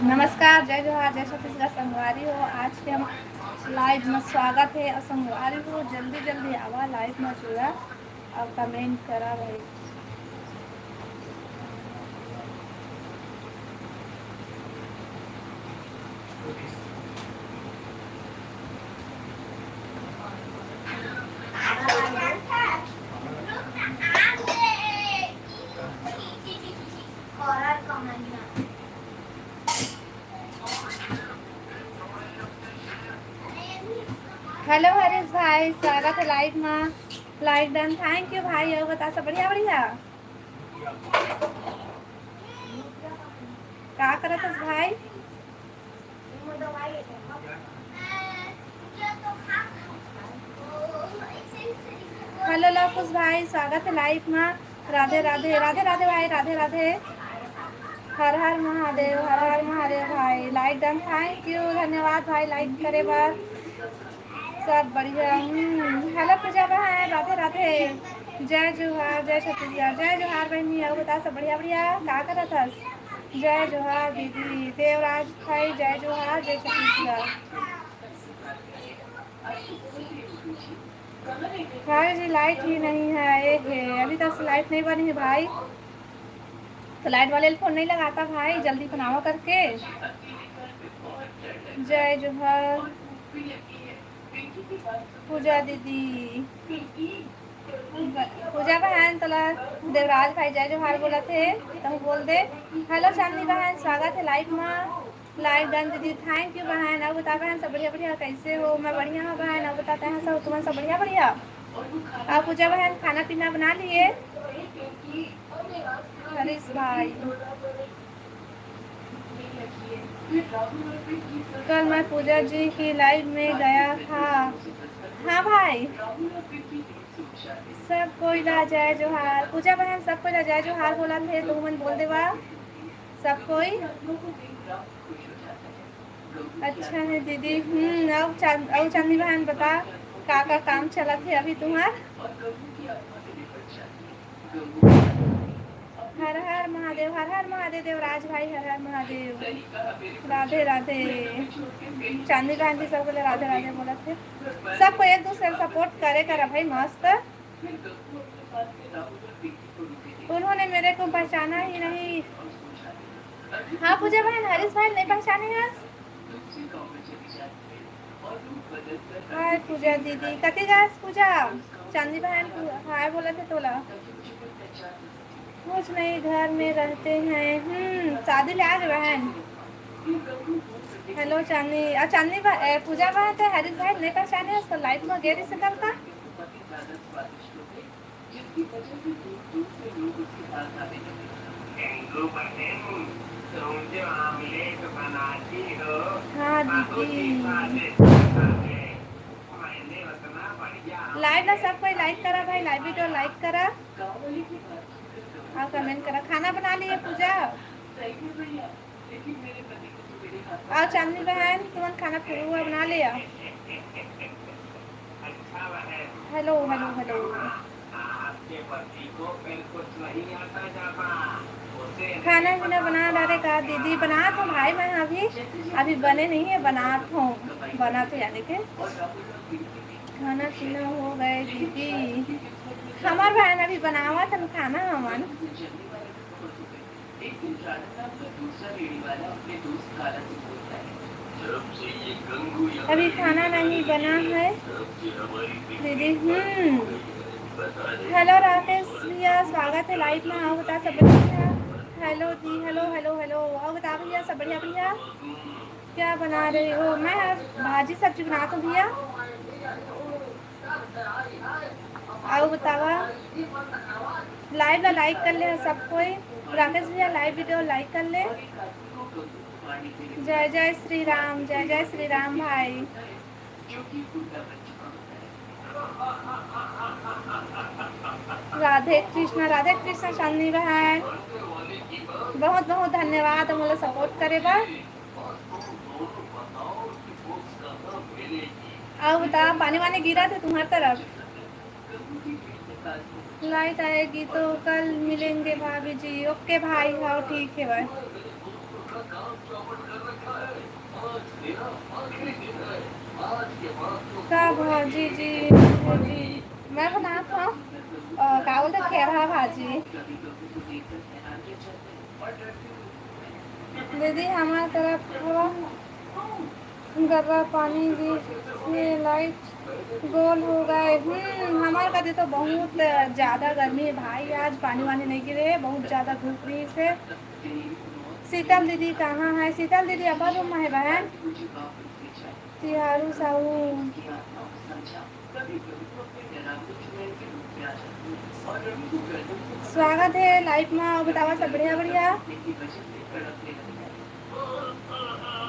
नमस्कार, जय जोहार, जय छत्तीसगढ़। संगवारी हो, आज के हम लाइव में स्वागत है। और संगवारी हो जल्दी जल्दी आवा लाइव में जुड़ा और कमेंट करा भाई। हेलो हरीश भाई, स्वागत है लाइव में। लाइक डन, थैंक यू भाई। और बता सब बढ़िया बढ़िया का करत हस भाई? हेलो लवकुश भाई, स्वागत है लाइव में। राधे राधे राधे राधे भाई, राधे राधे। हर हर महादेव, हर हर महादेव भाई। लाइक डन, थैंक यू, धन्यवाद भाई लाइक करे बार। सब बढ़िया। हेलो पूजा बहन, राधे राधे। जय जोहार, जय छत्तीसगढ़। जय जोहार बहनी। और बता सब बढ़िया बढ़िया का करत हस? जय जोहार दीदी। देवराज भाई, जय जोहार, जय छत्तीसगढ़। भाई जी लाइट ही नहीं है, अभी तक से लाइट नहीं बनी है भाई। तो लाइट वाले फोन नहीं लगाता भाई, जल्दी बनावा करके। जय जोहार पूजा दीदी। पूजा बहन तला देवराज भाई जय जोहार बोला थे, तुम बोल दे। हेलो चांदनी बहन, स्वागत है लाइव में। लाइव डन दीदी, थैंक यू बहन। अब बता बहन सब बढ़िया बढ़िया, कैसे हो? मैं बढ़िया हूँ बहन। अब बताते हैं सब तुम्हें सब बढ़िया बढ़िया। आप पूजा बहन खाना पीना बना लिए? हरीश भाई, कल मैं पूजा जी की लाइव में गया था। हाँ भाई, सब कोई ला जय जोहार। पूजा बहन सब कोई ला जय जोहार बोला थे, तो मन बोल देवा सब कोई। अच्छा है दीदी। अब चांदी बहन बता का काम चला थे अभी तुम्हार? हर हर महादेव, हर हर महादेव। देवराज भाई, हर हर महादेव। राधे राधे। चांदी बहन भी सबको राधे राधे बोला थे। सबको एक दूसरे सपोर्ट करे करा भाई, मस्त। उन्होंने मेरे को पहचाना ही नहीं। हाँ पूजा बहन, हरीश भाई नहीं पहचाने हैं। हाय पूजा दीदी, कति गास पूजा? चांदी बहन हाय बोला थे तोला। कुछ नहीं, घर में रहते हैं। शादी ले आज बहन। हेलो चांदी। चांदी पूजा बहन तो हरीश भाई नहीं पहचाने, तो लाइफ में गेरी से करता। हाँ दीदी, लाइव ना सब कोई लाइक करा भाई, लाइव वीडियो लाइक करा और कमेंट करा। खाना बना लिए पूजा? और चांदनी बहन तुमने खाना हुआ बना लिया? Hello hello hello. खाना पीना बना डाले का दीदी? बना तो भाई मैं अभी बने नहीं है, बना तो यानी के खाना पीना हो गए दीदी। हमार बहन अभी बनावा था खाना हमन। अभी खाना नहीं बना है दीदी। हेलो राकेश भैया, स्वागत है लाइव में। आओ बता सब बढ़िया। हेलो दी, हेलो हेलो हेलो। आओ बता भैया सब बढ़िया बढ़िया। क्या बना रहे हो? मैं भाजी सब्जी बनाता हूँ भैया। आओ बतावा। लाइव ला लाइक कर ले सब कोई। राकेश भैया लाइव वीडियो लाइक कर ले। जय जय श्री राम, जय जय श्री राम भाई। राधे कृष्ण चांदनी बहन, बहुत बहुत धन्यवाद मुझे सपोर्ट करे बा। आओ बता, पानी वानी गिरा थे तुम्हारी तरफ? लाइट आएगी तो कल मिलेंगे भाभी जी। ओके भाई, हाँ ठीक है भाई। का भाजी जी जी मैं बनाता हूँ का बोलते खेड़ा भाजी। दीदी हमारे तरफ गर्रा पानी भी लाइट गोल हो गए। हमारे कभी तो बहुत ज़्यादा गर्मी है भाई, आज पानी वानी नहीं गिरे, बहुत ज़्यादा धूप रही से। शीतल दीदी कहाँ है? शीतल दीदी अपर रूम में है बहन। तिहारू साहू स्वागत है लाइफ में, बतावा सब बढ़िया बढ़िया।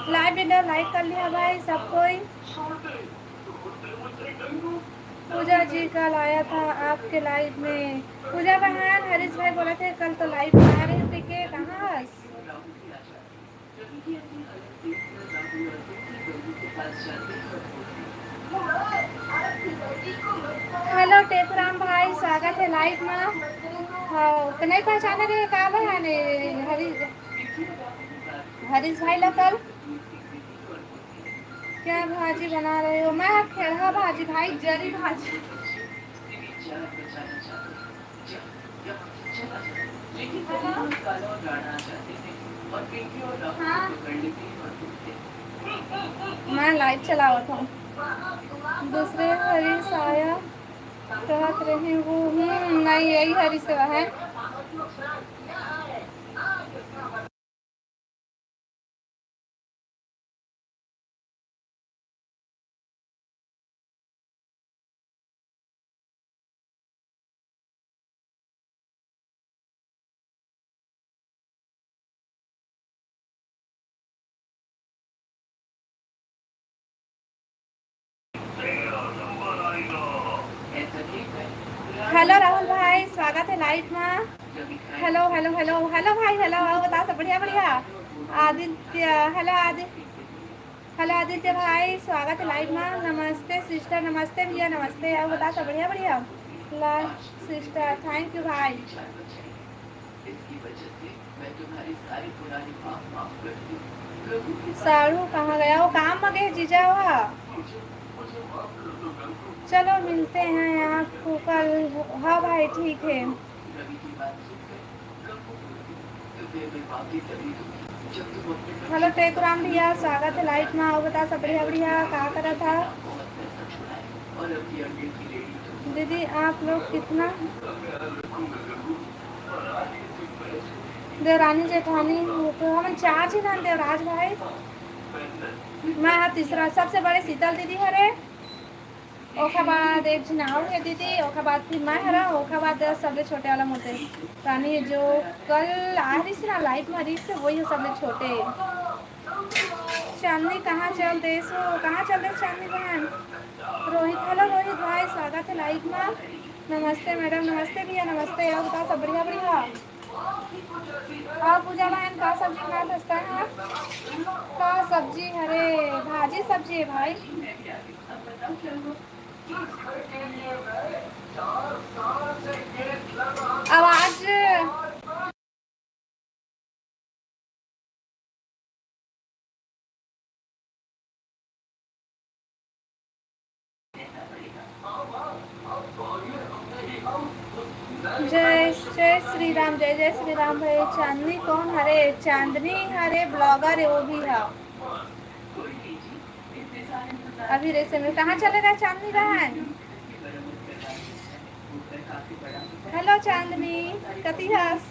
लाइव वीडियो लाइक कर लिया भाई सब कोई। पूजा जी कल आया था आपके लाइव में। पूजा बहन हरीश भाई बोले थे कल तो लाइव में आ रहे थे के कहाँ? हेलो टेकराम भाई स्वागत है लाइव में। हाँ तो नहीं पहचाने रहे का बहन हरीश भाई लोकल क्या भाजी बना रहे हो? मैं खेड़ा भाजी भाई, जरी भाजी। हाँ मैं लाइट चलावत हूँ। दूसरे हरीश आया कहत रहे वो नहीं यही हरीश है। हेलो राहुल भाई स्वागत है लाइव में। हेलो हेलो हेलो हेलो भाई हेलो बता सब बढ़िया बढ़िया। आदित्य हेलो हेलो आदित्य भाई स्वागत है लाइव में। नमस्ते सिस्टर, नमस्ते भैया, नमस्ते। और बता सब बढ़िया बढ़िया। लाइव सिस्टर थैंक यू भाई। साड़ू कहाँ गया? वो काम में गए जीजा हुआ। चलो मिलते हैं आपको कल। हाँ भाई ठीक है। हेलो टेकराम भैया स्वागत है लाइव में। और बता सब बढ़िया बढ़िया क्या कर रहा था? दीदी आप लोग कितना देवरानी जेठानी तो हम 4 ही नाम देवराज भाई। मैं हाँ तीसरा सबसे बड़े शीतल दीदी हरे, ओखा बाद एक चुनाव है दीदी, ओखा बाद फिर मैं हरा, ओखा बाद सबले छोटे वाला मोटे रानी जो कल आ रही थी ना लाइफ में रही से वही है सबले छोटे। चांदनी कहाँ चल दे सो कहाँ चल दे चांदनी बहन? रोहित हेलो रोहित भाई स्वागत है लाइफ में। नमस्ते मैडम, नमस्ते भैया, नमस्ते। और बताओ सब बढ़िया बढ़िया। और पूजा बहन का सब्जी खा सकता है? का सब्जी हरे भाजी सब्जी है भाई। आवाज जय जय श्री राम, जय जय श्री राम भाई। चांदनी कौन हरे? चांदनी हरे ब्लॉगर है वो भी है। अभी रेसे में कहाँ चलेगा चांदनी बहन? हेलो चांदनी कति हस।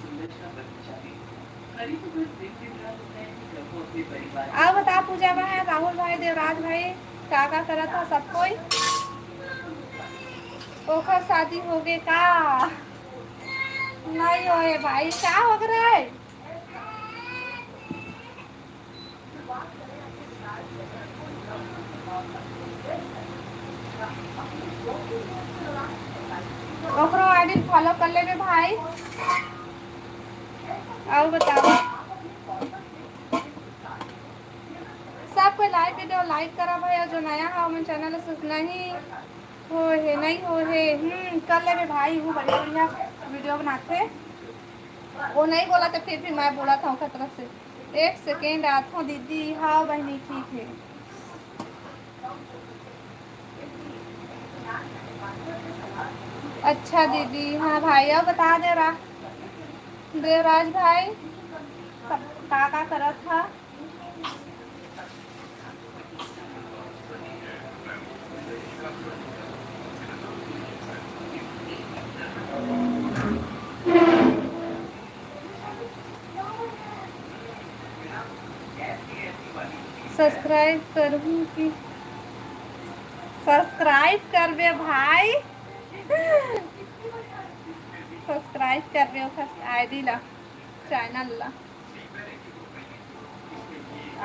आप बता पूजा बहन, राहुल भाई, देवराज भाई क्या करा था सब कोई? ओखर शादी हो गए का? नहीं होए भाई क्या हो रहा है? ओकरो आईडी फॉलो कर लेबे भाई। और बताओ सब कोई लाइव वीडियो लाइक करा भाई, और जो नया है हमारे चैनल से नहीं हो है कर लेबे भाई। वो बढ़िया बढ़िया वीडियो बनाते। वो नहीं बोला तो फिर भी मैं बोला था उनका तरफ से। एक सेकेंड आती हूँ दीदी। हाँ बहनी ठीक है। अच्छा दीदी। हाँ भाई अब बता दे रहा देवराज भाई सब का करत था। सब्सक्राइब करूँ कि सब्सक्राइब कर बे भाई। सब्सक्राइब कर बे आईडी ला चैनल ला।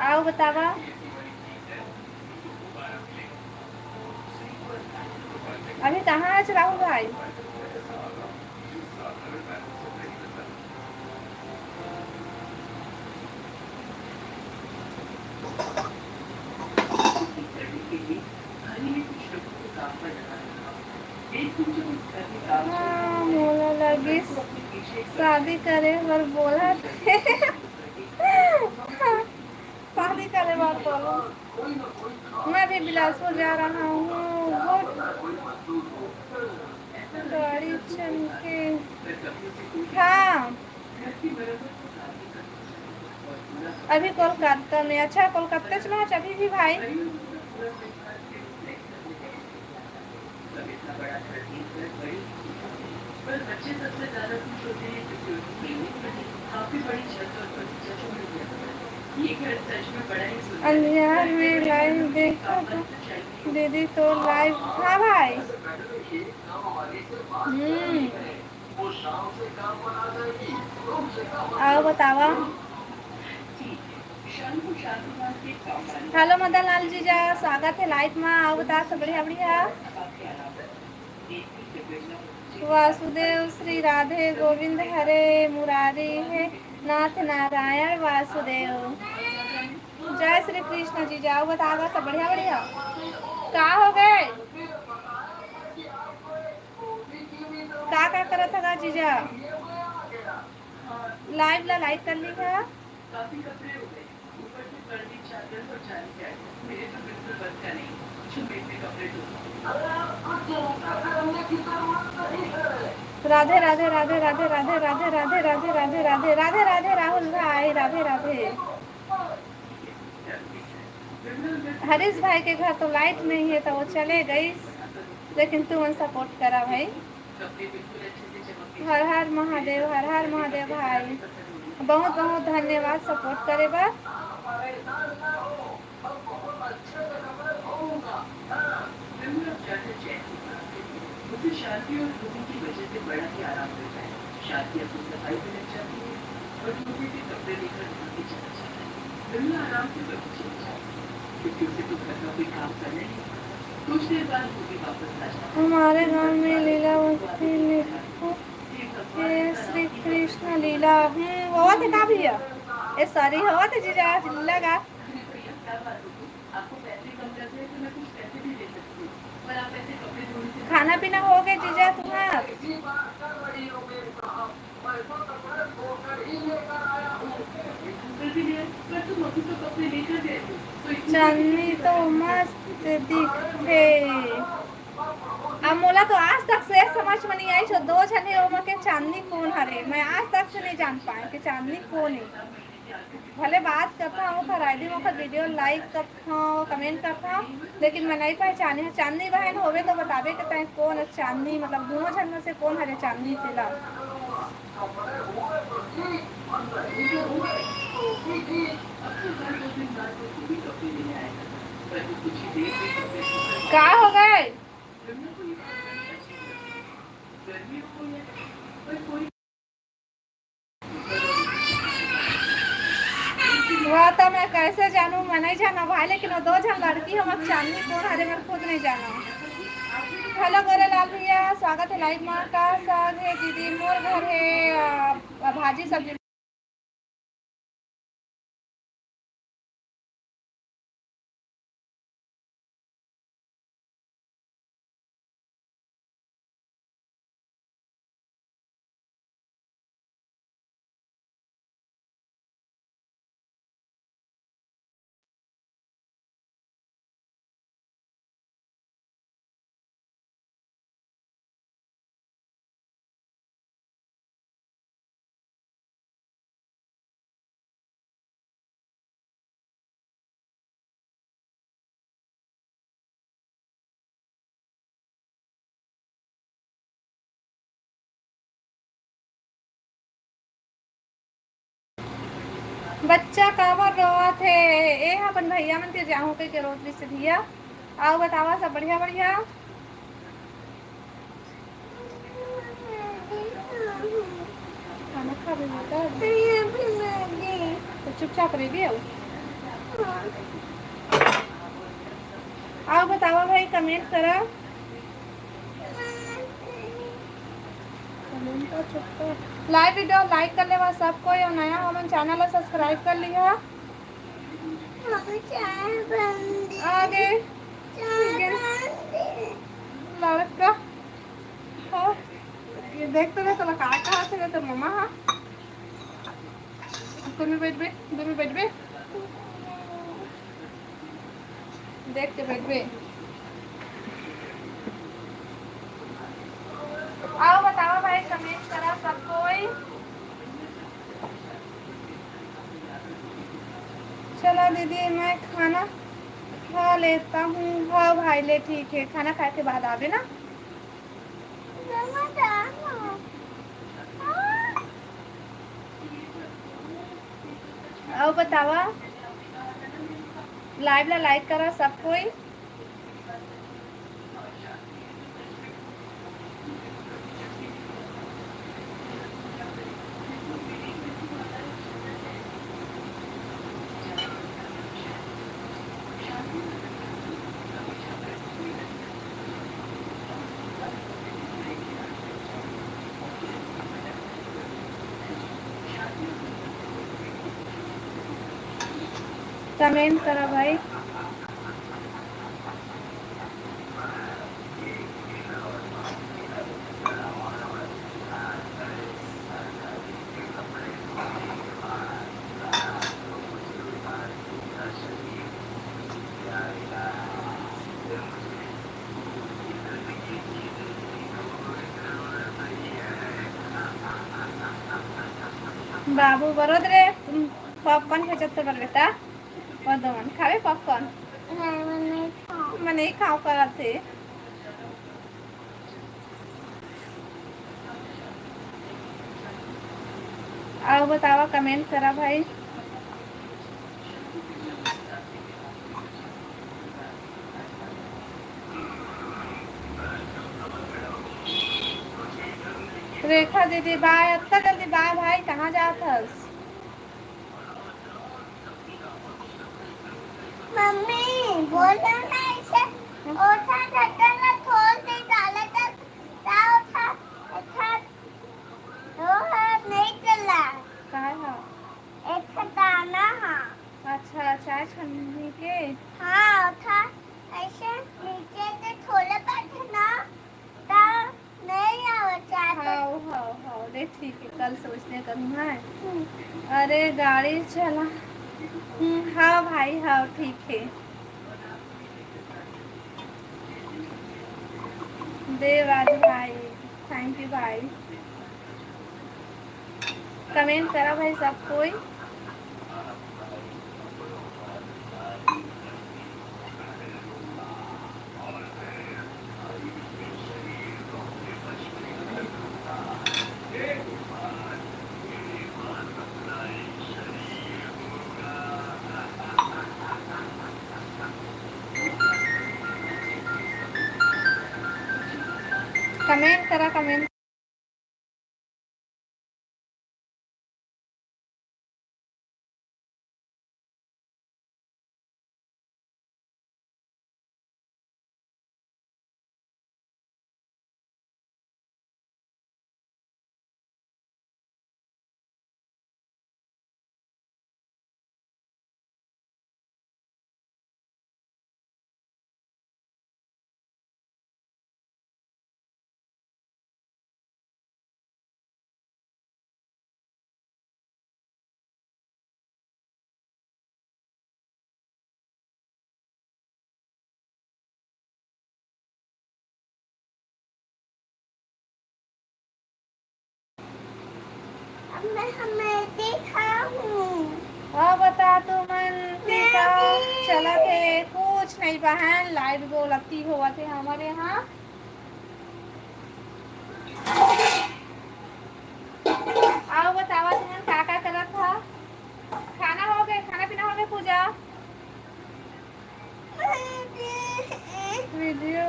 आओ बतावा। अभी कहाँ है राहुल भाई? हाँ मोला लगी शादी करे पर बोला थे। शादी करे बार बोलो। मैं भी बिलासपुर जा रहा हूँ। गाड़ी चमके। हाँ अभी कोलकाता में। अच्छा कोलकाता चला अभी भी भाई। अंधियार में लाइव देखा था दीदी तो लाइव। हाँ भाई। आओ बतावा। हेलो मदन लाल जीजा स्वागत है लाइव में। आओ बता सब बढ़िया बढ़िया। वासुदेव श्री राधे गोविंद हरे मुरारी है नाथ नारायण वासुदेव। जय श्री कृष्ण जी। जाओ बताओ सब बढ़िया बढ़िया। का हो गए का करत था जीजा? लाइव ला लाइक कर ली है। राधे राधे राधे राधे राधे राधे राधे राधे राधे राधे राधे राधे राहुल भाई राधे राधे। हरीश भाई के घर तो लाइट नहीं है तो वो चले गई लेकिन तुम सपोर्ट करा भाई। हर हर महादेव हर हर महादेव भाई। बहुत बहुत धन्यवाद सपोर्ट करे बा। शादी और लोगों की वजह से बड़ा ही आराम मिलता है। शादी अपनी सफाई में लग जाती है और दूसरे के कपड़े लेकर भागे चला जाता है। दुनिया आराम से कभी चल जाती है क्योंकि उसे तो घर का कोई काम करने नहीं। कुछ देर बाद वो भी वापस आ जाता है। हमारे गांव में लीलावती श्री कृष्ण लीला वो थे का भैया ए सॉरी हो थे जीजा लीला का। खाना पीना हो गया जीजा तुम्हारा? चांदनी तो मस्त दिखे। अब मोला तो आज तक से समझ में नहीं आई दो जने ओमा के चांदनी कौन हरे। मैं आज तक से नहीं जान पाए कि चांदनी कौन है। भले बात करता हूँ खर आईडी में वीडियो लाइक करता हूँ कमेंट करता हूँ लेकिन मैं नहीं पहचानी। चांदनी बहन होवे तो बतावे के तय कौन है चांदनी मतलब दोनों जन में से कौन हरे चांदनी तिला। क्या हो गए? वह तो मैं कैसे जानूँ? मैं नहीं जाना भाई लेकिन वो दो जन लड़की हम चांदनी कौन हरे मैं खुद नहीं जाना। हेलो गोरे लाल भैया स्वागत है लाइव माँ का। साग है दीदी मोर घर है भाजी सब्जी। बच्चा काबर रोआ थे ए अपन भैया मन के जाहू के रोत से धिया आओ बतावा सब बढ़िया बढ़िया। खाना खा भी बेटा तो चुपचाप रह भी आओ बतावा भाई कमेंट करा। लाइव वीडियो लाइक कर ले सबको और नया हो मन चैनल सब्सक्राइब कर लिया आगे लड़का ये देखते रहे तो कहाँ से तो मम्मा हाँ तुम्हें बैठ बे देख के बैठ बे। आओ बताओ भाई कमेंट करा सब कोई। चलो दीदी मैं खाना खा लेता हूँ। हाँ भाई ले ठीक है खाना खाए के बाद आवे ना। आओ बतावा लाइव ला लाइक करा सब कोई। कमेंट करा भाई। बाबू बरोद रे पॉपकॉर्न खेचत बर बेटा और दो मन खावे पॉपकॉर्न मैं नहीं खाओ कर थे। आओ बतावा कमेंट करा भाई। रेखा दीदी बाय इतना जल्दी बाय भाई कहाँ जात हस। मम्मी बोलो ना ऐसे ओछा ढक्कन ला खोल दे डाले तक ता ओछा अच्छा वो नहीं चला कहाँ है एक दाना हाँ अच्छा चाय छन्नी के हाँ ओछा ऐसे नीचे से छोले पर ना ता नहीं आवा चाय हाँ देख ठीक है कल सोचने करूँ है। अरे गाड़ी चला हाँ भाई हाँ ठीक है देवराज भाई थैंक यू भाई। कमेंट करा भाई सब कोई। कमेंट करा कमेंट मैं हमें देखा हूँ बता तू मन टीका चला थे कुछ नहीं बहन लाइव बोलती हुआ थे हमारे यहाँ। आओ बतावा तुमन का करा था खाना पीना हो गया पूजा? वीडियो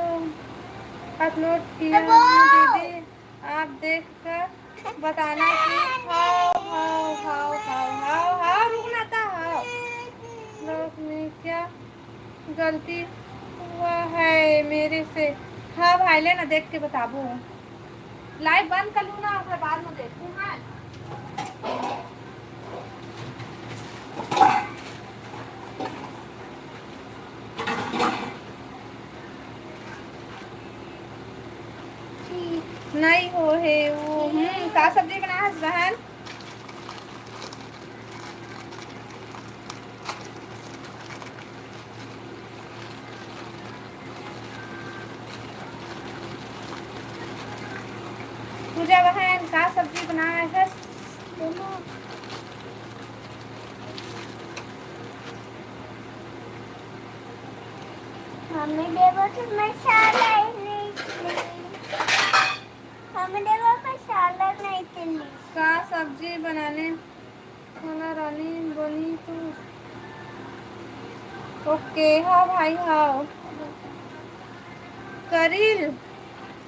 अपलोड किया दीदी, आप देख कर बताना कि how how how how how how रुकना था। हाउ लोग में क्या गलती हुआ है मेरे से? हाँ भाई लेना देख के बताबू। लाइव बंद कर लूँ ना, फिर बाद में देखूँ। हाँ नहीं हो है वो। का सब्जी बनाया है बहन? पूजा बहन का सब्जी बनाया है? मम्मी देखो तो मसाला मम्मी देखो मसाला नहीं चली। का सब्जी बनाने वाला रानी बनी तू? ओके हाँ भाई हाँ। करील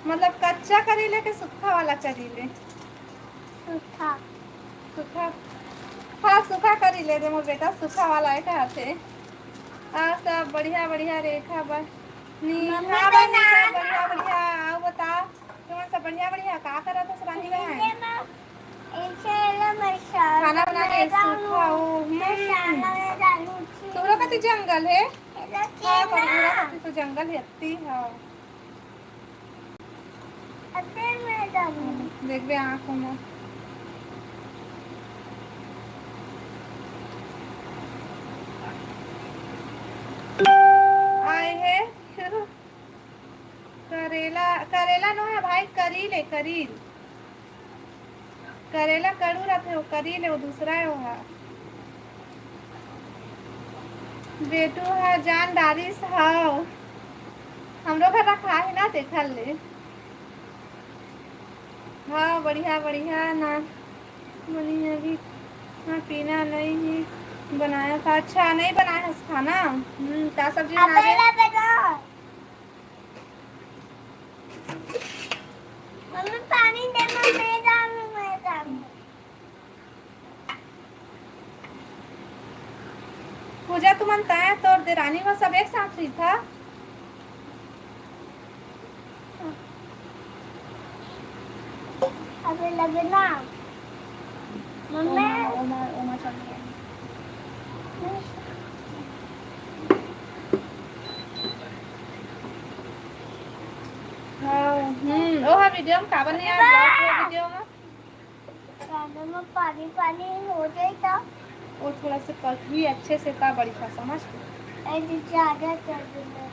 मतलब कच्चा करील है कि सूखा वाला करील है? सूखा सूखा। हाँ सूखा करील है। मोर बेटा सूखा वाला है कहते। सब बढ़िया बढ़िया रेखा बस मम्मी हाँ तो बहनी सब ना बढ़िया बढ़िया। आओ बता तुम सब बढ़िया बढ़िया का कर रहा था सरानी बहन? खाना बना के सूखा हो। तुमरा कति जंगल है? हाँ तुमरा कति तो जंगल है अत्ती। हाँ देख बे आँखों में आए है। करेला करेला नो है भाई, करील है करील। करेला कड़ू रहते हो, करील है वो दूसरा है। वो बेटू है जान डारिस हाउ हमरो घर रखा है ना देखा ले। हाँ बढ़िया बढ़िया ना बनी अभी। हाँ पीना नहीं ही बनाया था। अच्छा नहीं बनाया है खाना। क्या सब्जी बना रहे? मम्मी पानी दे, मैं जाऊँ। पूजा तुम मनता है तो देरानी वो सब एक साथ हुई था? अबे लगना मम्मी ओमा ओमा चल गया। हाँ ओ हाँ वीडियो में काबर नहीं आया वीडियो में? खाने में पानी पानी हो जाए तो और थोड़ा सा कटवी अच्छे से का बड़ी था समझ। ऐसे ज्यादा कर दूँगा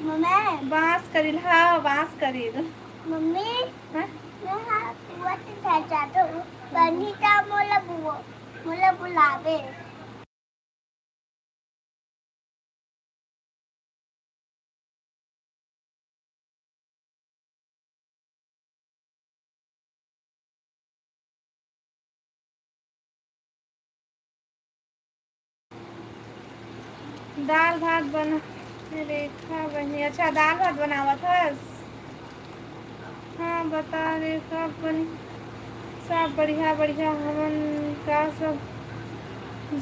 मम्मी। बांस करील हाँ बांस करील। मम्मी हाँ मैं हाँ बुआ से चाचा तो बनी था मोला बुआ मोला बुलावे। दाल भात बना रेखा बनी। अच्छा दाल भात बनावा था? हाँ बता रेखा बनी सब बढ़िया बढ़िया। हमन का सब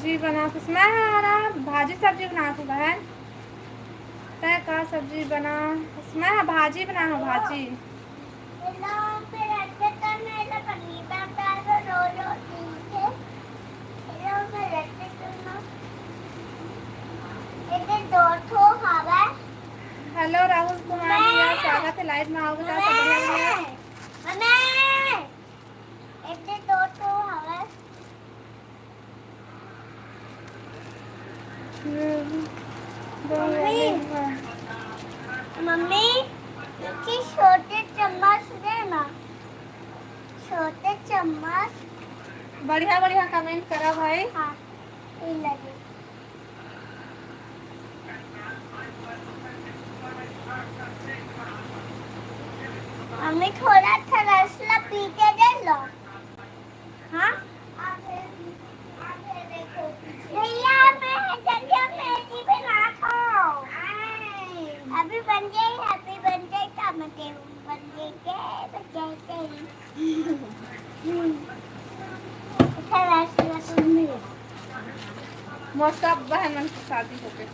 जी बना मैं हरा भाजी सब्जी बना तू बहन? तय का सब्जी बना? मैं भाजी बना हूँ भाजी। हेलो राहुल कुमार भैया स्वागत है लाइव में। आओगे तो बढ़िया मम्मी छोटे चम्मच देना, छोटे चम्मच। बढ़िया बढ़िया कमेंट करा भाई। हाँ ये लगे मम्मी थोड़ा सा रसला पी के दे लो। हाँ भैया मोर सब बहन मन की शादी हो गई।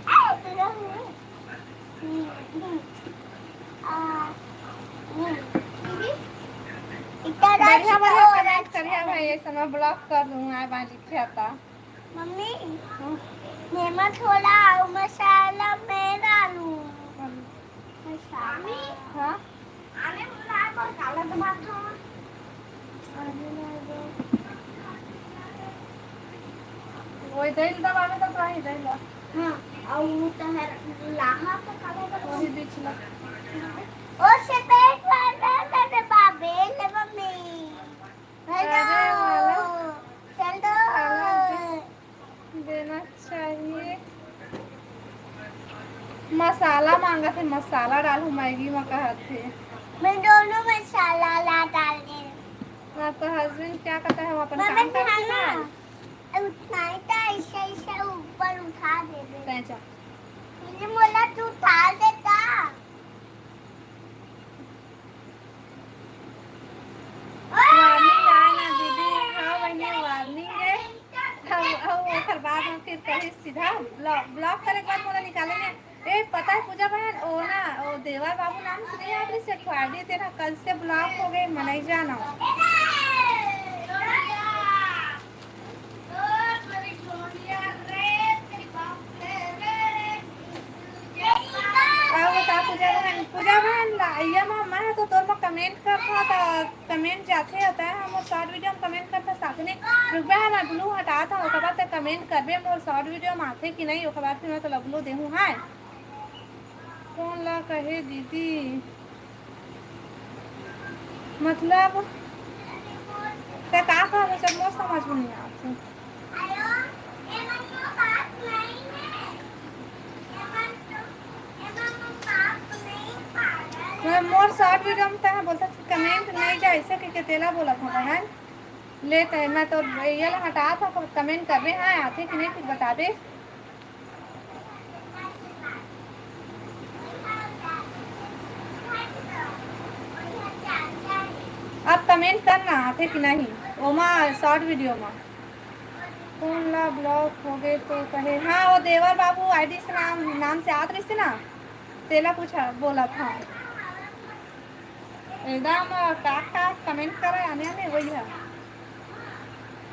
बढ़िया बढ़िया कमेंट करिए भाई, ऐसा मैं ब्लॉक कर दूंगा बाजी खाता। मम्मी नेमा थोड़ा और मसाला मैं डालूं। मसाला हाँ आने बोला को काला टमाटर वही दही दबा में तो वही दही ला। हां और वो तो है लाहा पे काला टमाटर वही बीच ला। ओ से पेट वाला दे बाबे ले मम्मी हेलो चल दो देना चाहिए। मसाला मांगा थे, मसाला डालू मैगी में कहा थे। मैं दोनों मसाला ला डाल दे। आपका हस्बैंड क्या करता है? वो अपन मम्मी काम करता है। खाना उठना है तो ऐसे ऐसे ऊपर उठा दे दे। कैसा? मैंने बोला तू उठा देता। वार्निंग आए ना दीदी। हाँ बहनी वार्निंग है। अब ओकर बाद हम फिर कहीं सीधा ब्लॉक करे के बाद मोला निकाले ने। ए पता है पूजा बहन, ओ ना ओ देवर बाबू नाम सुनी आपने? से फ्राइडे तेरा कल से ब्लॉक हो गए, मनाई जाना। अब बता पूजा बहन ये मामा है तो तोर में कमेंट करता था, कमेंट जाते होता है। हम शॉर्ट वीडियो में कमेंट करता साथ ने रुक है मैं ब्लू हटा था। ओकर बाद कमेंट करबे मोर शॉर्ट वीडियो में आथे कि नहीं, ओकर बाद फिर मैं तो लबलू देहूं है। कौन ला कहे दीदी मतलब ते का कहा मुझे मोर समझ में नहीं आती। मैं मोर शॉर्ट वीडियो में तह बोलता कमेंट नहीं जा ऐसे के तेला बोला था बहन लेते हैं। मैं तो ये ला हटा था कमेंट करबे हाँ आते कि नहीं फिर बता दे। आप कमेंट करना आते कि नहीं ओमा शॉर्ट वीडियो में। कौन ला ब्लॉक हो गए तो कहे हाँ वो देवर बाबू आईडी से नाम से आत रही थी ना, तेला पूछा बोला था एकदम का कमेंट करे आने आने वही है।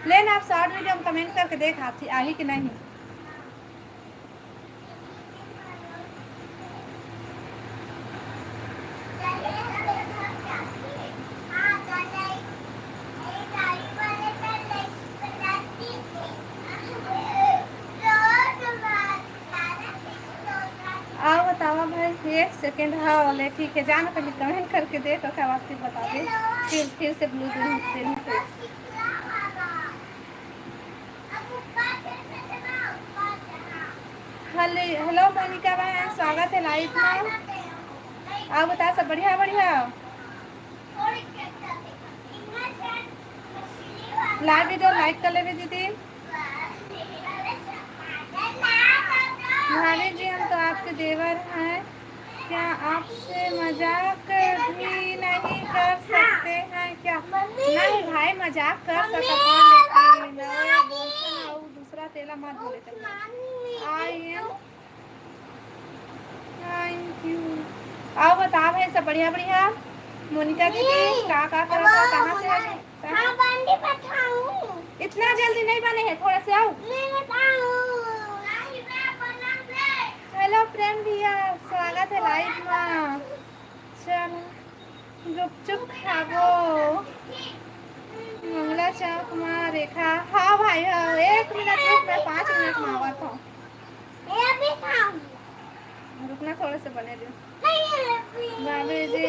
लेकिन आप शॉर्ट वीडियो में कमेंट करके देख आती आई कि नहीं। आओ बतावा भाई 1 सेकेंड। हाँ ले ठीक है जाना पहले कमेंट करके देखो क्या बात फिर बता दे। फिर से ब्लू दे हेलो मोनिका बहन स्वागत है लाइव में। आओ बता सब बढ़िया बढ़िया। लाइव वीडियो लाइक कर ले दीदी। भाभी जी हम तो आपके देवर हैं, क्या आपसे मजाक भी नहीं कर सकते हैं क्या? नहीं भाई मजाक कर सकता लेकिन दूसरा तेला मत बोले। I am thank you. आओ बता भाई सब बढ़िया बढ़िया। मोनिका दीदी का कहाँ से है? इतना जल्दी नहीं बने हैं, थोड़ा से आओ। हेलो प्रेम भैया स्वागत है लाइव में। चलो गुपचुप खाबो मंगला चौक में रेखा। हाँ भाई हाँ 1 मिनट रुक मैं 5 मिनट में आवा था। रुकना थोड़े से बने दो बाबे जी।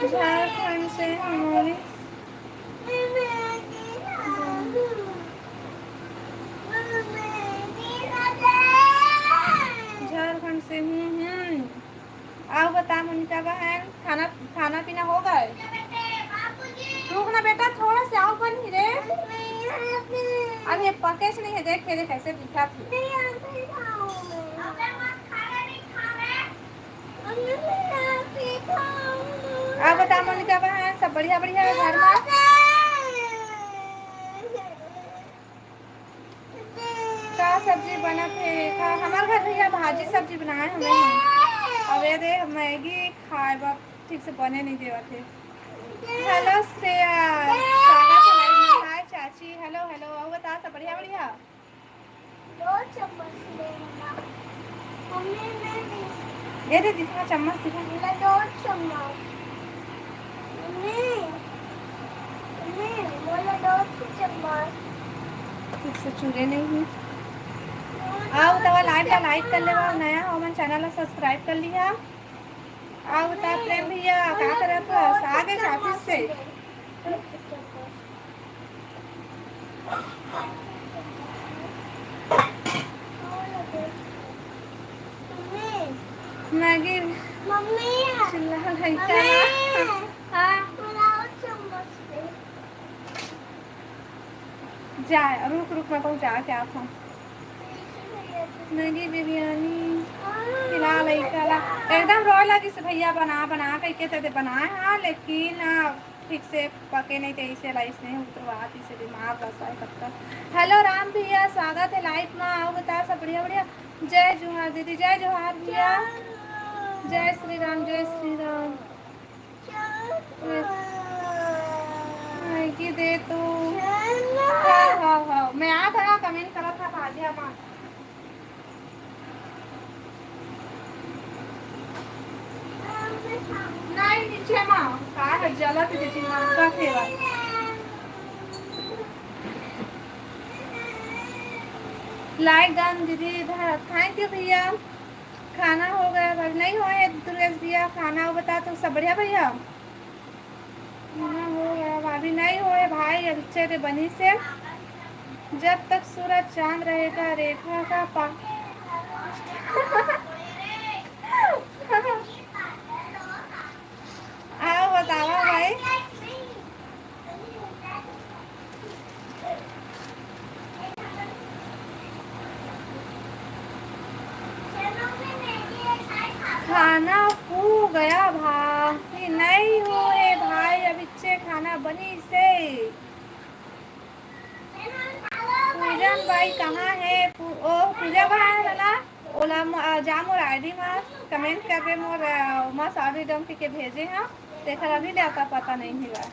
झारखंड से हमारी झारखंड से हूँ। आओ बता मुनिका बहन खाना पीना हो गए? रुकना बेटा थोड़ा से आओ बनी रे। अब ये पकेज नहीं है देख के कैसे दिखा थी। अब बता मोनिका बहन सब बढ़िया बढ़िया है घर में? सब्जी बना थे हमारे घर भैया भाजी सब्जी बनाए हमें अब ये दे मैगी खाए बा ठीक से बने नहीं देवा थे। हेलो श्रेया स्वागत है लाइव में। हाय चाची हेलो हेलो और बता सब बढ़िया बढ़िया। 2 चम्मच लेना मम्मी मैं ये दे दिखा चम्मच दिखा। 2 चम्मच मम्मी मम्मी बोला 2 चम्मच ठीक से चूरे नहीं हुई। आओ तवा लाइक कर ले नया हो मन चैनल ला सब्सक्राइब कर लिया। आओ बता प्रेम भैया क्या करत हस आ गए ऑफिस से। मैगी मम्मी चिल्ला है क्या हाँ जाए रुक रुक मैं पहुँचा के आता हूँ। मैगी बिरयानी खिला लइका ला एकदम रोए लगी से भैया बना बना करके ते बनाए हाँ लेकिन ठीक से पके नहीं थे इसे लाइस नहीं उतरवात इसे दिमाग रसा तब तक। हेलो राम भैया स्वागत है लाइफ में। आओ बता सब बढ़िया बढ़िया। जय जोहार दीदी जय जोहार भैया। जय श्री राम जय श्री राम। मैगी दे तू हाँ मैं आ था कमेंट करा था भाजिया माँ नहीं नीचे माँ का है जलत देती माँ का खेवा। लाइक डन दीदी इधर थैंक यू भैया। खाना हो गया भाई नहीं हो दुर्गेश भैया खाना हो बता तो सब बढ़िया भैया। खाना हो गया भाभी नहीं हो भाई अच्छे थे बनी से जब तक सूरज चांद रहेगा रेखा का पा आओ बताओ भाई। खाना हो गया भाई नहीं हुए भाई अब इच्छे खाना बनी से। पूजन भाई कहाँ है ओ पूजा भाई वाला ओला जा मोर आईडी में कमेंट करके मोर माँ साड़ी डम के भेजे हैं देखकर अभी लेता पता नहीं हुआ।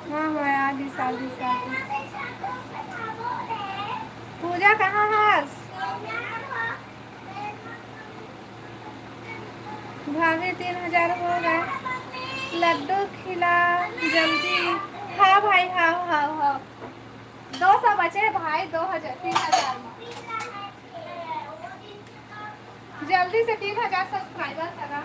हाँ हाँ आदि सादी पूजा कहाँ है भाभी 3000 हो गए लड्डू खिला जल्दी। हाँ भाई हाँ हाँ हाँ 200 बचे भाई 2000 3000 जल्दी से 3000 सब्सक्राइबर करा।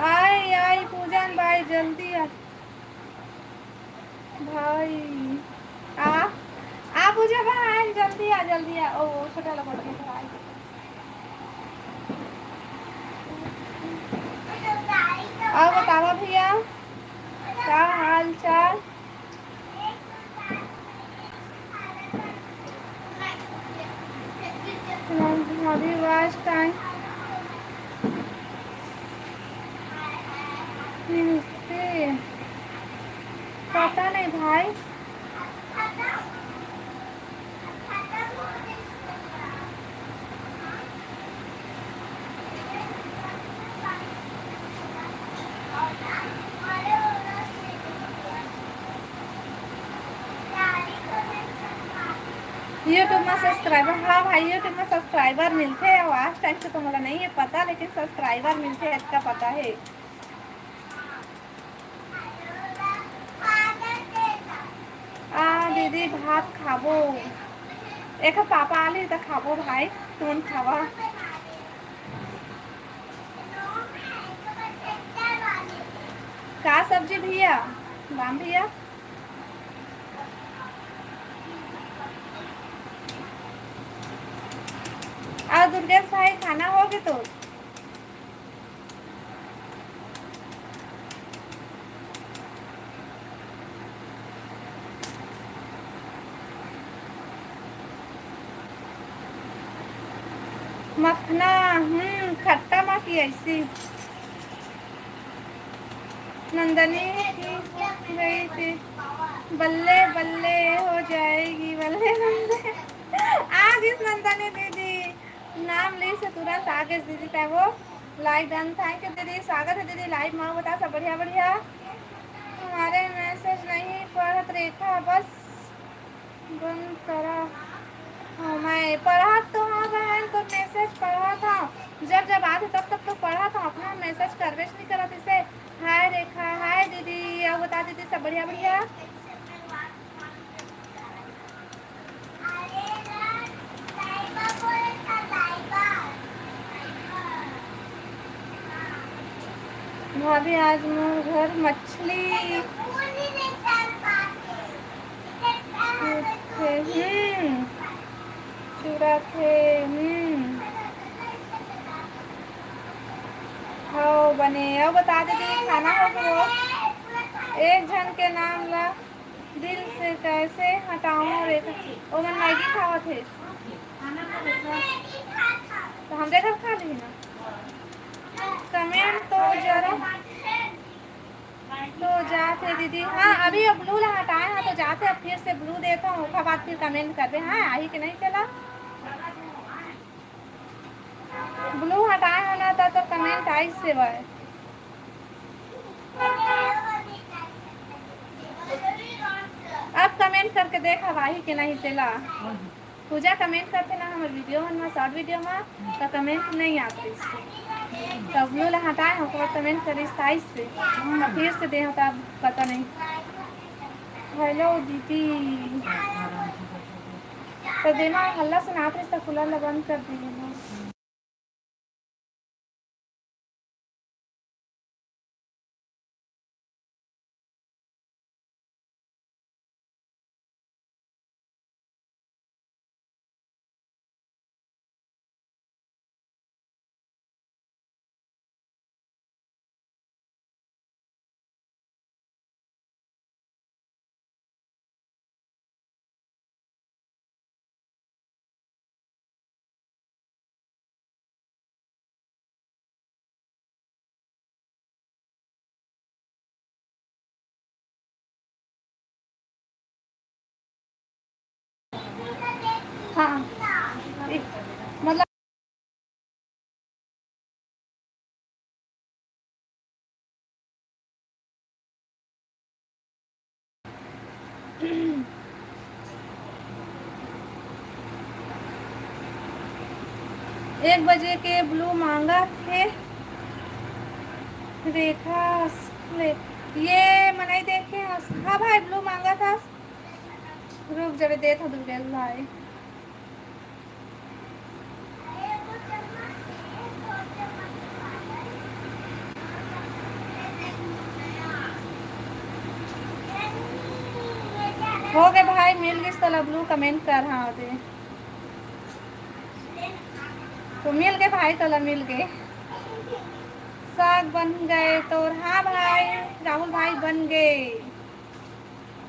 आई आई पूजन भाई जल्दी आ भाई आ पूजा भाई जल्दी आ ओ छोटा लगा भाई। और बताओ भैया क्या हाल चाल। अभी वास्ट टाइम पता नहीं भाई। यूट्यूब में सब्सक्राइबर हाँ भाई यूट्यूब में सब्सक्राइबर मिलते हैं वास्ट टाइम से तो मुझे नहीं है पता लेकिन सब्सक्राइबर मिलते हैं इसका पता है। दीदी भात खाबो एक पापा आली तो खाबो भाई तुम खावा। का सब्जी भैया राम भैया और दुर्गेश भाई खाना हो गया तो मखना खट्टा माँ की ऐसी। नंदनी की गई थी, बल्ले बल्ले हो जाएगी बल्ले बल्ले। आज इस नंदनी दीदी नाम ली से तुरंत आगे दीदी था वो। लाइव डन, थैंक यू दीदी, स्वागत है दीदी लाइव। माँ बता सब बढ़िया बढ़िया। हमारे मैसेज नहीं पढ़त रेखा, बस बंद करा। हाँ, मैं पढ़ा तो हाँ बहन, तो मैसेज पढ़ा था जब जब आते तब तब तो पढ़ा था, अपना मैसेज करवेश नहीं करा इसे। हाय रेखा, हाय दीदी, अब बता दीदी सब बढ़िया बढ़िया। भाभी आज मोर घर मछली थे, चूरा थे। हो बने, अब बता दीदी खाना हो गया। एक जन के नाम ला दिल से कैसे हटाऊं रेखा। ओ मन मैगी खावा थे तो हम देखा खा ली ना। कमेंट तो जरा तो जाते दीदी। हाँ अभी अब ब्लू हटाए हैं तो जाते, अब फिर से ब्लू देता हूँ, उसके बाद फिर कमेंट करते हैं आई कि नहीं चला। ब्लू हटाए होना था तो कमेंट आई से वह। अब कमेंट करके देखा भाई कि नहीं चला। पूजा कमेंट करते ना हमारे वीडियो में, शॉर्ट वीडियो में तो कमेंट नहीं आते इससे। तो ब्लू हटाए हो तो कमेंट करी 27 से, तो फिर से दे होता पता नहीं। हेलो दीदी, तो देना हल्ला सुनाते तो खुला बंद कर दिए। हाँ मतलब एक बजे के ब्लू मांगा थे रेखा ले। ये मनाई देखे। हाँ भाई ब्लू मांगा था, रुक जब दे था दुर्गेश भाई। हो गए भाई, मिल गई तो ब्लू कमेंट कर। हाँ होते तो मिल गए भाई, तो मिल गए। साग बन गए तो। हाँ भाई राहुल भाई बन गए।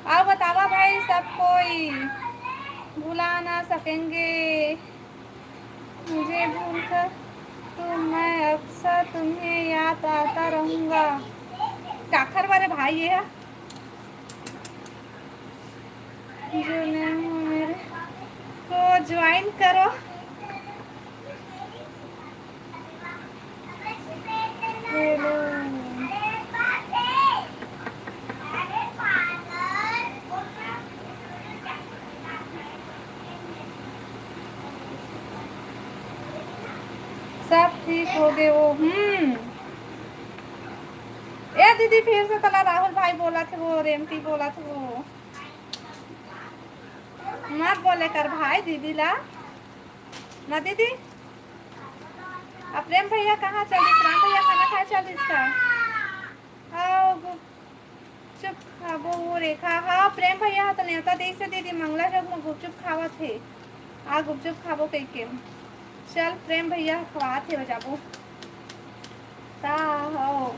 आओ बतावा भाई, सब कोई भुला ना सकेंगे मुझे भूलकर, तो मैं अक्सर तुम्हें याद आता रहूँगा। काखर वाले भाई ये है जो नए हो मेरे को ज्वाइन करो। हेलो सब ठीक हो गए वो। ए दीदी फिर से तला राहुल भाई बोला थे वो, रेमती बोला था वो, मत बोले कर भाई दीदी ला ना दीदी। अब प्रेम भैया कहाँ चल, राम भैया खाना खाए चल इसका। हाँ गुपचुप खाबो वो रेखा। हाँ प्रेम भैया तो नेता दे से दीदी मंगला जब में गुपचुप खावा थे। आ गुपचुप खाबो कई के चल प्रेम भैया खवा थे बजाबो ता हो।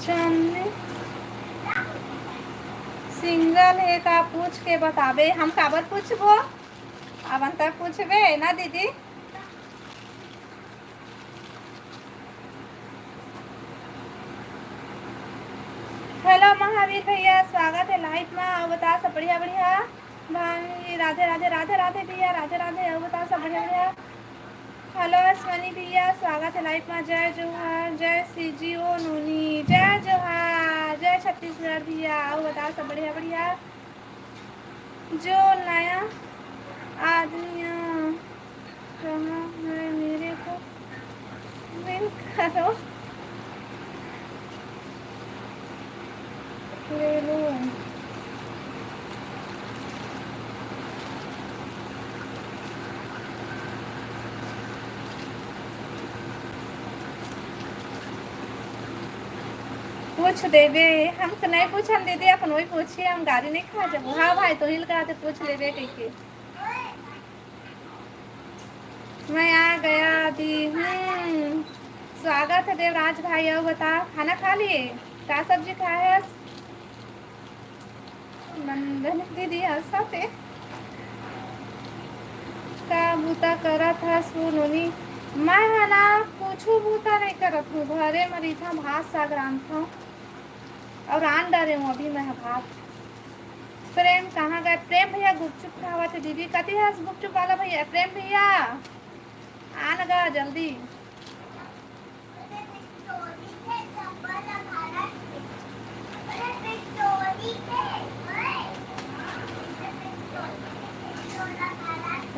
चांदनी सिंह रल है का पूछ के बताबे। हम काबर पूछबो, अब अंतर पूछबे ना दीदी। हेलो महावीर भैया, स्वागत है लाइव में। और बता सब बढ़िया बढ़िया भाई। राधे राधे राधे राधे भैया, राधे राधे। और बता सब बढ़िया बढ़िया। हेलो स्वनी भैया, स्वागत है लाइव में। जय जोहार, जय सीजी ओ नूनी, जय जोहार, जय छत्तीसगढ़ भैया। और बता सब बढ़िया बढ़िया। जो नया आदमी कहाँ है, मेरे को मिल करो, ले लो। पूछ देवे, हम तो नहीं पूछन दीदी, अपन वही पूछिए, हम गाड़ी नहीं खा जब। हाँ भाई तो हिल कहा पूछ लेवे के। मैं आ गया दी। स्वागत है देवराज भाई। और बता खाना खा लिए, क्या सब्जी खाए है? नंदन दीदी हंसते का बूता करत है सुनोनी। मैं है ना कुछ बूता नहीं करत हूँ, घरे मरी था भात साग रान था और आन डरे हूँ अभी मैं भात। प्रेम कहाँ गए? प्रेम भैया गुपचुप खावा थे दीदी, कती है गुपचुप वाला भैया? प्रेम भैया आन गा जल्दी।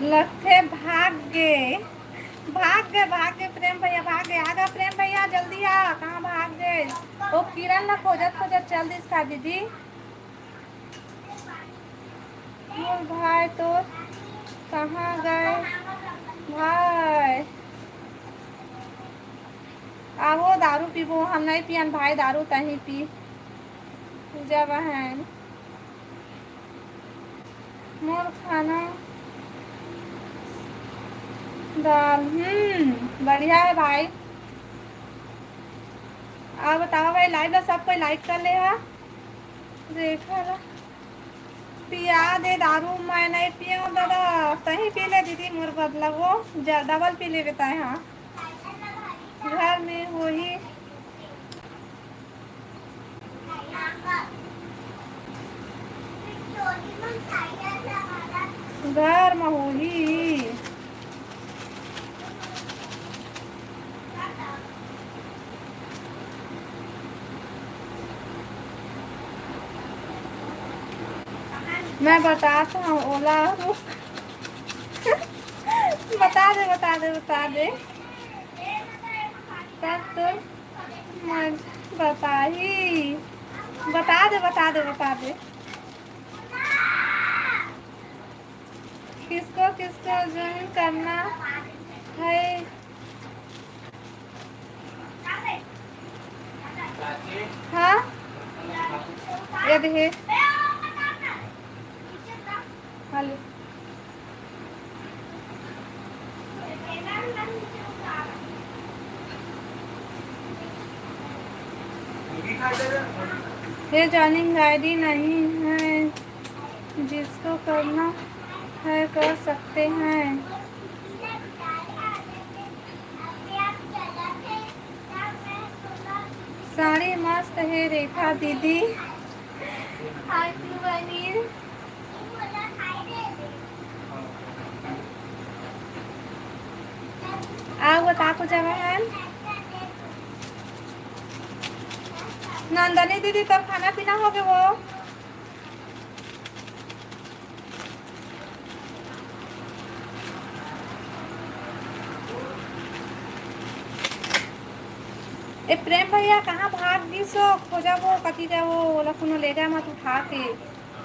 लगते भाग गए, भाग गए, भाग गए प्रेम भैया, भाग गए। आगा प्रेम भैया जल्दी आ, कहाँ भाग गए? वो किरण ना खोजत खोजत चल दी इसका दीदी। मोर भाई तो कहाँ गए भाई? आवो दारू पीबो, हम नहीं पियन भाई दारू, तही पी जब है। मोर खाना दाल, बढ़िया है भाई। आप बताओ भाई, लाइव ला सब कोई लाइक कर ले हा? देखा ला पिया दे दारू, मैं नहीं पिया दादा, तही पी ले दीदी मोर बदला, वो डबल पी ले बताए। हाँ घर में हो ही, घर में हो ही। मैं बताता हूँ ओला बता दे बता दे बता दे, तब तो मैं बता ही, बता दे बता दे बता दे। किसको किसको ज्वाइन करना है? हाँ यदि है हेलो ये जॉइनिंग आईडी नहीं है, जिसको करना है कर सकते हैं। साड़ी मस्त है रेखा दीदी। आओ बता को जगह है नंदनी दीदी, तब खाना पीना हो गया वो? ए प्रेम भैया कहाँ भाग दी सो? खोजा वो कती दे वो लखनऊ ले गया मत उठा के।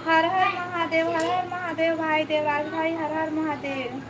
हर हर महादेव, हर हर महादेव भाई देवराज भाई, हर हर महादेव।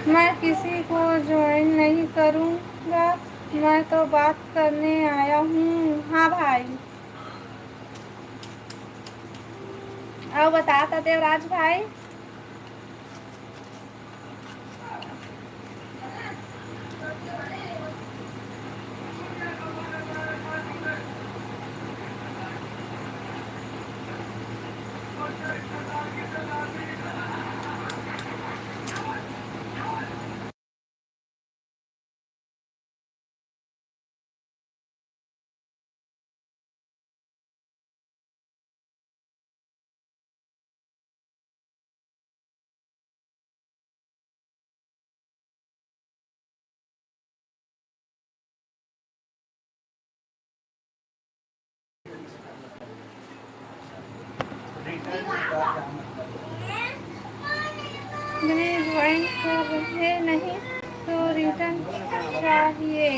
मैं किसी को ज्वाइन नहीं करूँगा, मैं तो बात करने आया हूँ। हाँ भाई, अब बता था देवराज भाई। ज्वाइन कर रहे नहीं तो रिटर्न चाहिए।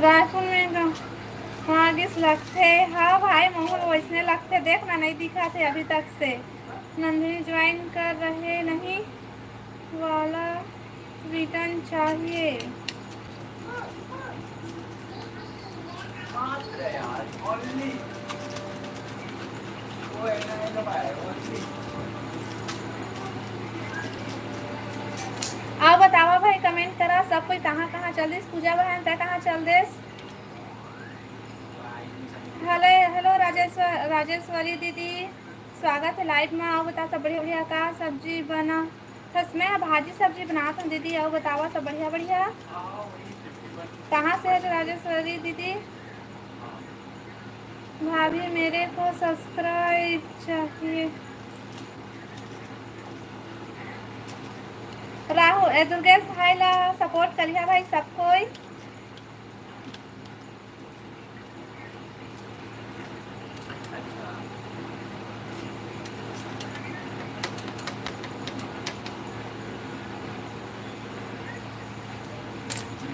रायपुर में वहाँ किस लगते? हाँ भाई मोहन वैसने लगते, देखना नहीं दिखा थे अभी तक से। नंदिनी ज्वाइन कर रहे नहीं वाला रिटर्न चाहिए। आओ बतावा भाई, कमेंट करा सब कोई कहाँ कहाँ चल दिस। पूजा बहन तय कहाँ चल दिस? हेलो हेलो राजेश्वरी दीदी, स्वागत है लाइव में। आओ बता सब बढ़िया बढ़िया का सब्जी बना? बस मैं भाजी सब्जी बनाता हूँ दीदी। आओ बतावा सब बढ़िया बढ़िया। कहाँ से है राजेश्वरी दीदी? भाभी मेरे को सब्सक्राइब चाहिए। राहुल दुर्गेश भाई ला सपोर्ट करिए भाई सब कोई।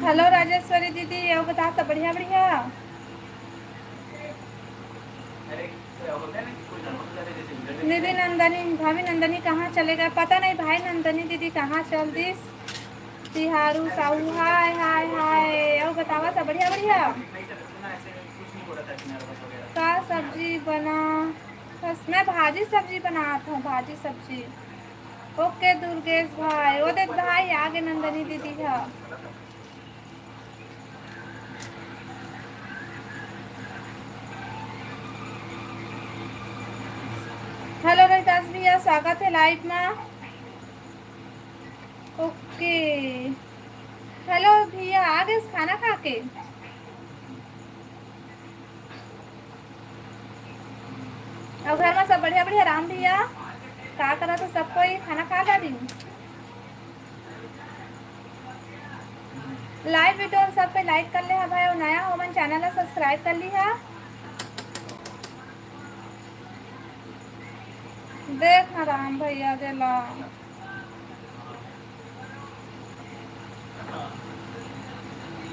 हेलो राजेश्वरी दीदी, ये बता सब बढ़िया बढ़िया। दीदी नंदनी भाभी नंदनी कहाँ चलेगा पता नहीं भाई। नंदनी दीदी कहाँ चल दिस? तिहारू साहू हाय हाय हाय। और बतावा सब बढ़िया बढ़िया का सब्जी बना? बस मैं भाजी सब्जी बनाता हूँ, भाजी सब्जी। ओके दुर्गेश भाई, उदित भाई आगे नंदनी दीदी का। हेलो रोहितास भैया, स्वागत है लाइव में। ओके हेलो भैया, आ गए खाना खा के? और घर में सब बढ़िया बढ़िया? राम भैया का करा तो सब कोई खाना खा गा दी? लाइव वीडियो सब पे लाइक कर ले है भाई, और नया हो मन चैनल है सब्सक्राइब कर ली है। देख ना राम भैया देला।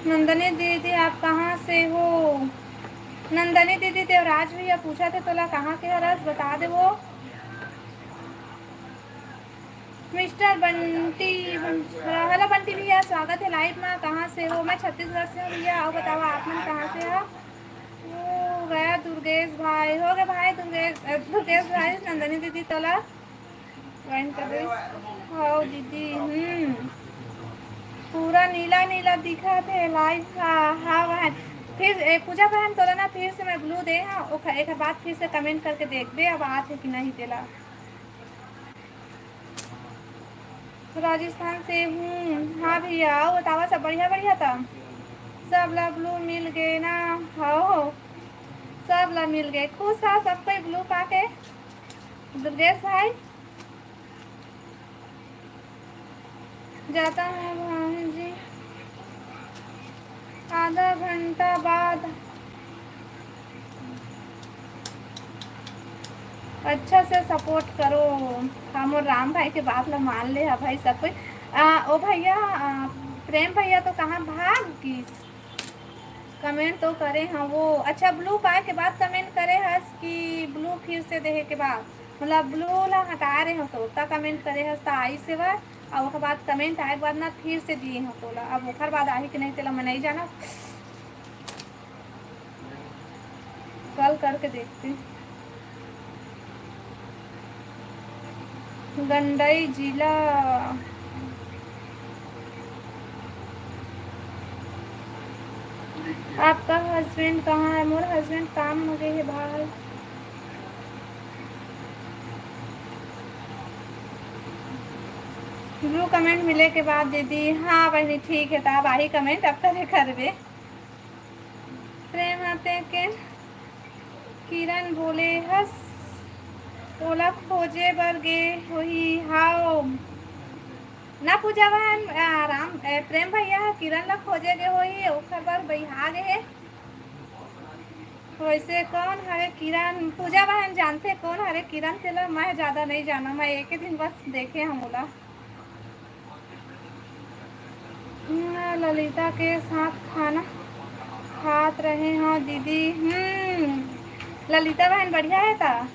नंदनी दीदी आप कहाँ से हो? नंदनी दीदी देवराज भैया पूछा थे तोला कहाँ के हरस, बता दे वो। मिस्टर बंटी, हेलो बंटी भैया, स्वागत है लाइव में। कहाँ से हो? मैं छत्तीसगढ़ से हूँ भैया। आओ बताओ आप मन कहाँ से हो? हो गया दुर्गेश भाई, हो गया भाई दुर्गेश भाई। नंदनी दीदी तोला ज्वाइन कर दे। हाँ दीदी पूरा नीला नीला दिखा थे लाइव। हाँ बहन फिर पूजा बहन तोला ना फिर से मैं ब्लू दे। हाँ एक बात फिर से कमेंट करके देख दे अब आते कि नहीं तेला। राजस्थान से हूँ। हाँ भैया आओ बतावा सब बढ़िया बढ़िया था। सब ला ब्लू मिल गए ना? हो सब ला मिल गए, खुश है सब कोई ब्लू पाके। दुर्गेश भाई जाता हूँ भाभी जी आधा घंटा बाद। अच्छा से सपोर्ट करो। हम और राम भाई के बात ला मान ले है भाई सब कोई। ओ भैया प्रेम भैया तो कहाँ भाग गई? कमेंट तो करे हाँ वो। अच्छा ब्लू पाए के बाद कमेंट करे हस कि ब्लू फिर से देहे के बाद मतलब ब्लू ला हटा रहे हो तो ता कमेंट करे हस ता आई से वह और ओकर बाद कमेंट आए के बाद ना फिर से दिए हो तोला। अब ओकर बाद आई कि नहीं तेला मैं नहीं जाना, कल करके देखती। गंडई जिला। आपका हस्बैंड कहाँ है? मोर हस्बैंड काम हो गए है बाहर। ब्लू कमेंट मिले के बाद दीदी हाँ बहनी ठीक है तब आई कमेंट अब करे करबे। प्रेम आते के किरण बोले हस ओला खोजे बर गे होही हाओ ना पूजा बहन राम प्रेम भैया किरण ला खोजे गे होही ओकर बर बइहा गे है। वैसे कौन हरे किरण? पूजा बहन जानते कौन हरे किरण? तेला मैं ज़्यादा नहीं जाना, मैं एक ही दिन बस देखे हम बोला। ललिता के साथ खाना खात रहे हाँ दीदी। ललिता बहन बढ़िया है ता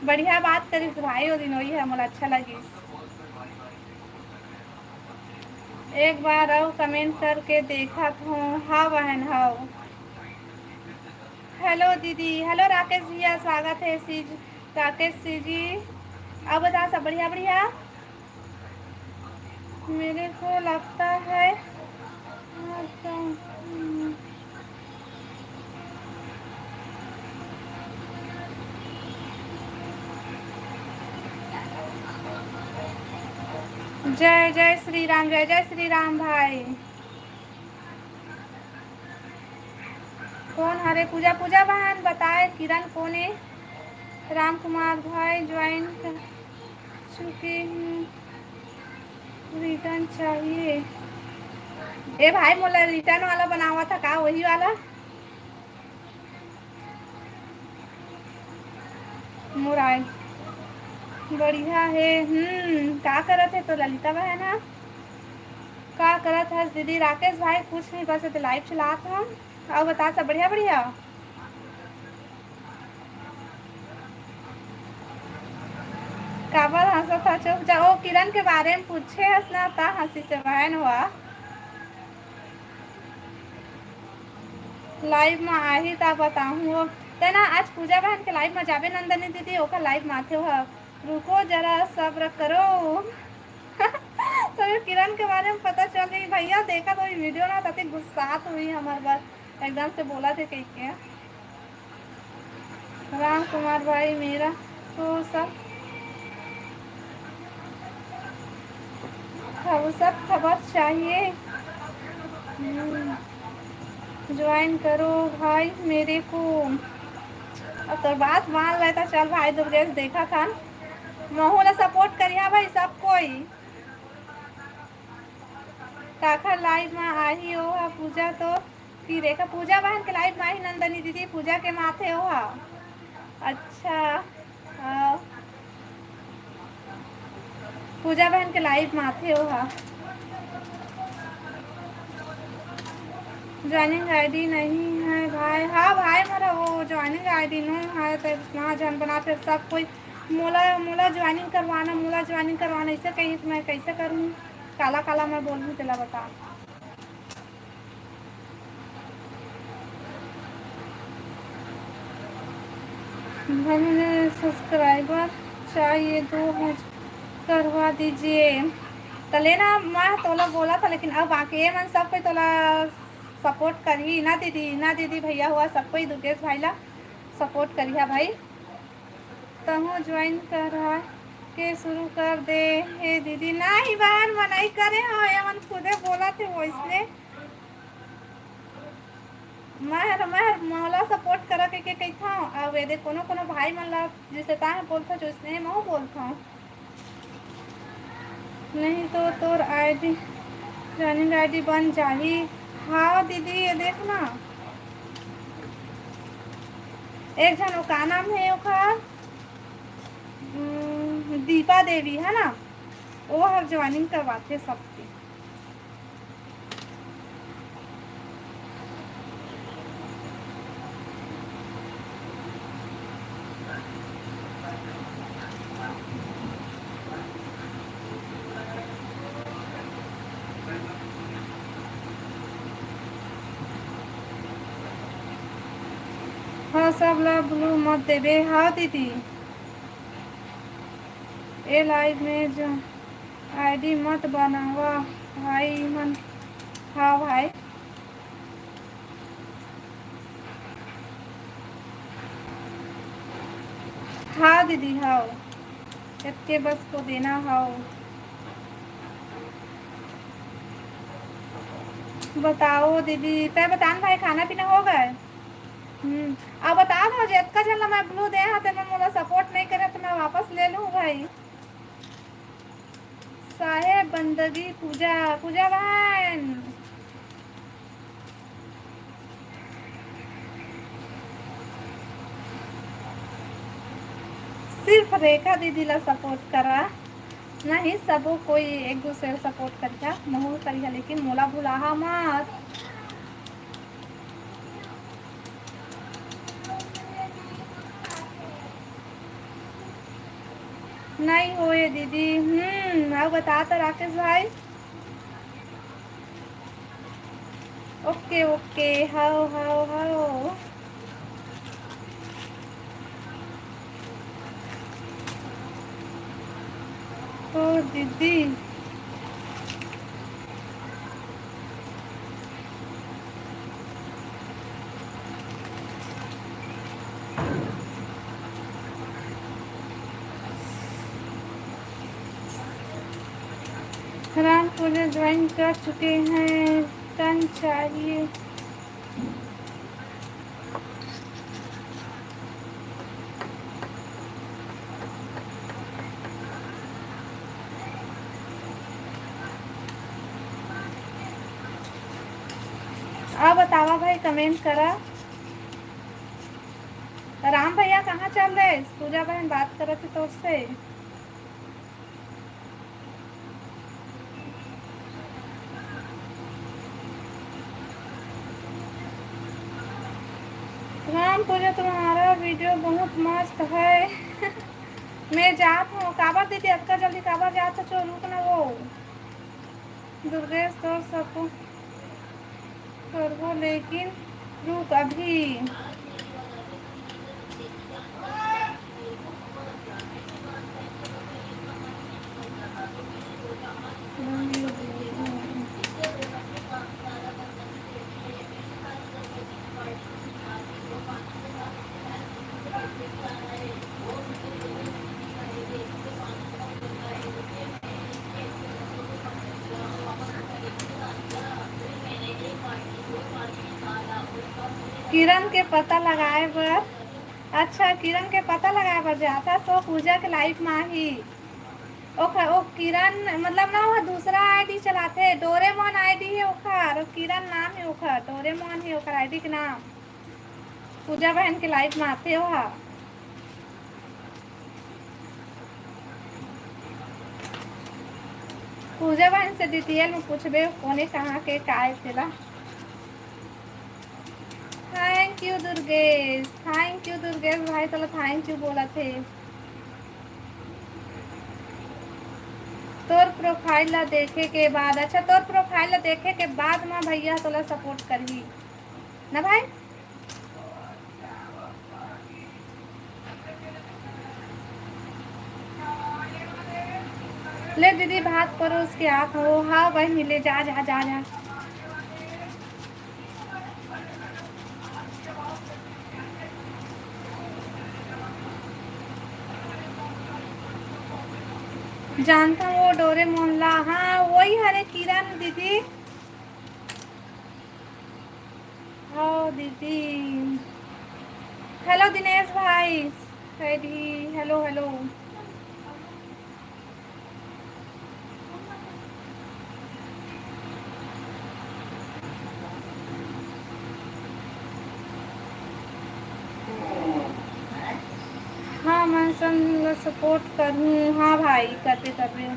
बढ़िया बात करिस भाई वो दिन वही है मोला अच्छा लगिस। एक बार और कमेंट करके देखा हूँ हाँ बहन हाँ। हेलो दीदी। हेलो राकेश भैया स्वागत है राकेश जी। अब बता सब बढ़िया बढ़िया। मेरे को लगता है जय जय श्री राम, जय जय श्री राम भाई। कौन हरे पूजा? पूजा बहन बताए किरण कौन है? राम कुमार भाई ज्वाइन कर चुके हूँ, रिटर्न चाहिए। ए भाई मोला रिटर्न वाला बनावा था का वही वाला मोराइल बढ़िया है। का करत है तो ललिता बहन है का करत है दीदी? राकेश भाई कुछ नहीं बस लाइव चलात हूँ। और बता सब बढ़िया बढ़िया। काबर हंसा था चुप जाओ। किरण के बारे में पूछे हंस ना था हंसी से बहन हुआ। लाइव में आई ता बताऊँ तना आज पूजा बहन के लाइव में जाबे नंदनी दीदी ओका लाइव माथे हुआ। रुको जरा सब्र करो। तो किरण के बारे में पता चल गई भैया देखा तो वीडियो ना तते गुस्सात हुई हमारे बार एकदम से बोला थे कहीं के। राम कुमार भाई मेरा तो सब खबर चाहिए। ज्वाइन करो भाई मेरे को। अब तो बात मान लेता चल भाई दुर्गेश देखा था महू ने सपोर्ट करिया भाई सब कोई। काखर लाइव में आई हो पूजा तो की रेखा पूजा बहन के लाइव में आई नंदनी दीदी पूजा के माथे हो। अच्छा पूजा बहन के लाइव माथे हो। ज्वाइनिंग आईडी नहीं है भाई। हाँ भाई मेरा वो ज्वाइनिंग आईडी नहीं है तो ना जान बना फिर सब कोई मोला मोला ज्वाइनिंग करवाना ऐसे कहीं तो मैं कैसे करूँ? काला काला मैं बोल दूँ तेला बता। सब्सक्राइबर चाहिए 2000 करवा दीजिए। तो लेना मैं तोला बोला था लेकिन अब बाकी मन सब कोई तोला सपोर्ट करी ना दीदी भैया हुआ सब कोई दुर्गेश भाई ला सपोर्ट करिया भाई। तहु ज्वाइन कर रहा के शुरू कर दे हे दीदी। नहीं बहन मनाई करे हाँ ये मन खुदे बोला थे वो इसने मैं मौला सपोर्ट करा के कही था। अब ये कोनो कोनो भाई मन ला जैसे ता बोलता जो इसने मैं बोलता नहीं तो तोर आईडी रनिंग आईडी बन जाही। हाँ दीदी ये देखना एक जन का नाम है ओका दीपा देवी है ना वो हर ज्वाइनिंग करवाते सबकी। हाँ सब लोग ब्लू मत देबे। हाँ दीदी, ए लाइव में जो आईडी मत बनावा भाई मन। हाँ भाई, हाँ दीदी, हाँ इतके बस को देना। हाँ बताओ दीदी, तय बतान भाई खाना पीना हो गए? अब बता दो जितना चलना मैं ब्लू दे हाँ तेरे मोला सपोर्ट नहीं करे तो मैं वापस ले लूँ भाई। साहेब बंदगी पूजा, पूजा बहन सिर्फ रेखा दीदी ला सपोर्ट करा, नहीं सबो कोई एक दूसरे सपोर्ट करिया महू करिया, लेकिन मोला भुलाहा मत। नहीं होए दीदी। अब बता तो राकेश भाई। ओके ओके, हाओ हाओ हाओ। तो दीदी रामपुर ज्वाइन कर चुके हैं, टन चाहिए। अब बतावा भाई, कमेंट करा। राम भैया कहाँ चल रहे? पूजा बहन बात कर रहे थे तो उससे। राम पूजा तुम्हारा वीडियो बहुत मस्त है। मैं जात हूँ काबर दीदी, अक्का जल्दी काबर जात हो, चो रुक ना वो दुर्गेश तो सब करबो, लेकिन रुक अभी। किरण के पता लगाए बर, अच्छा किरण के पता लगाए बर जाता सो पूजा के लाइफ में ही। ओखर ओ किरण मतलब ना वो दूसरा आईडी चलाते, डोरेमोन आईडी है ओखर, और किरण नाम है ओखर, डोरेमोन है ओखर आईडी के नाम। पूजा बहन के लाइफ में आते हो। पूजा बहन से डिटेल में पूछबे कोने कहाँ के काय तेला। Thank you Durgesh, thank you Durgesh भाई, चलो थैंक यू बोला थे। तोर प्रोफाइल ला देखे के बाद, अच्छा तोर प्रोफाइल ला देखे के बाद माँ भैया तोला सपोर्ट करही ना भाई। ले दीदी भात परोस के आप हो। हाँ भाई मिले, जा जा जा जा। जानता हूँ वो डोरेमोन ला, हाँ वही हरे किरण दीदी। हाँ दीदी। हेलो दिनेश भाई, हेलो हेलो। हाँ मैं सब सपोर्ट करूँ। हाँ भाई करते करते।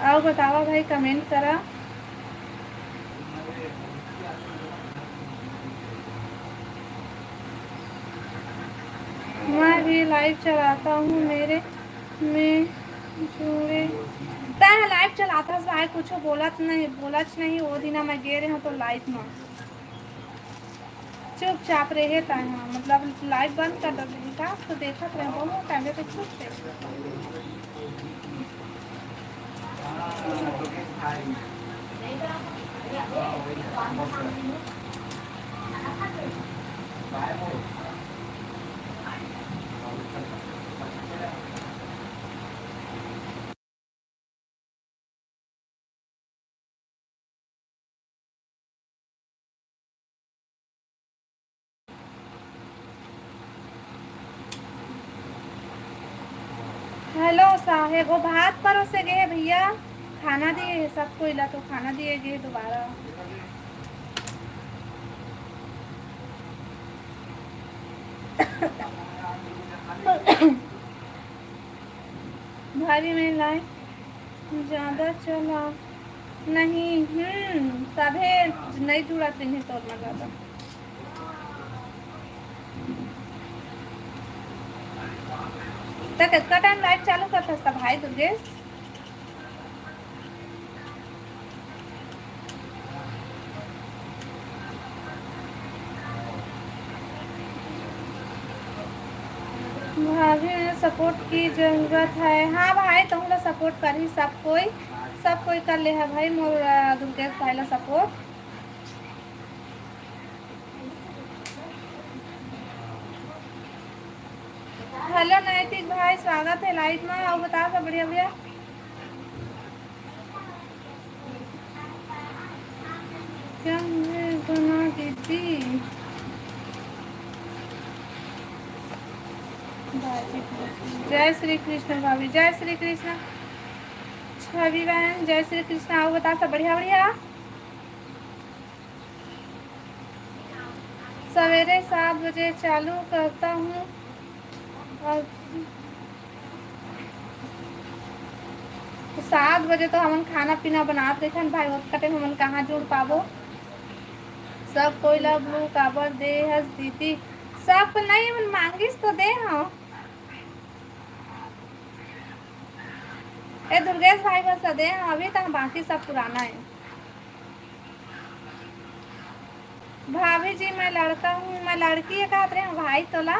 आओ बतावा भाई, कमेंट करा। मैं भी लाइव चलाता हूँ, मेरे में जोड़े तय लाइव चला था भाई, कुछ बोलत नहीं वो दिन मैं गे रहे तो लाइव में चुपचाप रहे तय, मतलब लाइव बंद कर दे का तो देखत रहे बहुत टाइम पे चुप हेलो साहेब, वो भात परोसे गए भैया, खाना दिए सबको, इला तो खाना दिए गए दोबारा। भाभी में लाए ज़्यादा चला नहीं, तभे नहीं जुड़ा तुम्हें तो ज़्यादा। तक कितना टाइम लाइव चालू करता था भाई दुर्गेश? भाभी में सपोर्ट की जरूरत है। हाँ भाई तुम लोग सपोर्ट कर ही, सब कोई कर ले है भाई मोर दुर्गेश भाई ला सपोर्ट। हेलो नैतिक भाई, स्वागत है लाइव में। और बताओ सब बढ़िया बढ़िया। क्या बना दीदी जय श्री कृष्ण भाभी, जय श्री कृष्ण छवि बहन, जय श्री कृष्ण। आओ बता सब बढ़िया बढ़िया। सवेरे 7 बजे चालू करता हूँ और 7 बजे तो हमन खाना पीना बना देखन भाई, वो कटे हमन कहाँ जुड़ पाबो। सब कोई ला ब्लू काबर दे हस दीदी, सब नहीं मन मांगिस तो दे। हाँ ए दुर्गेश भाई बस दे, अभी तक बाकी सब पुराना है। भाभी जी मैं लड़का हूँ, मैं लड़की है कहते रहे भाई तोला।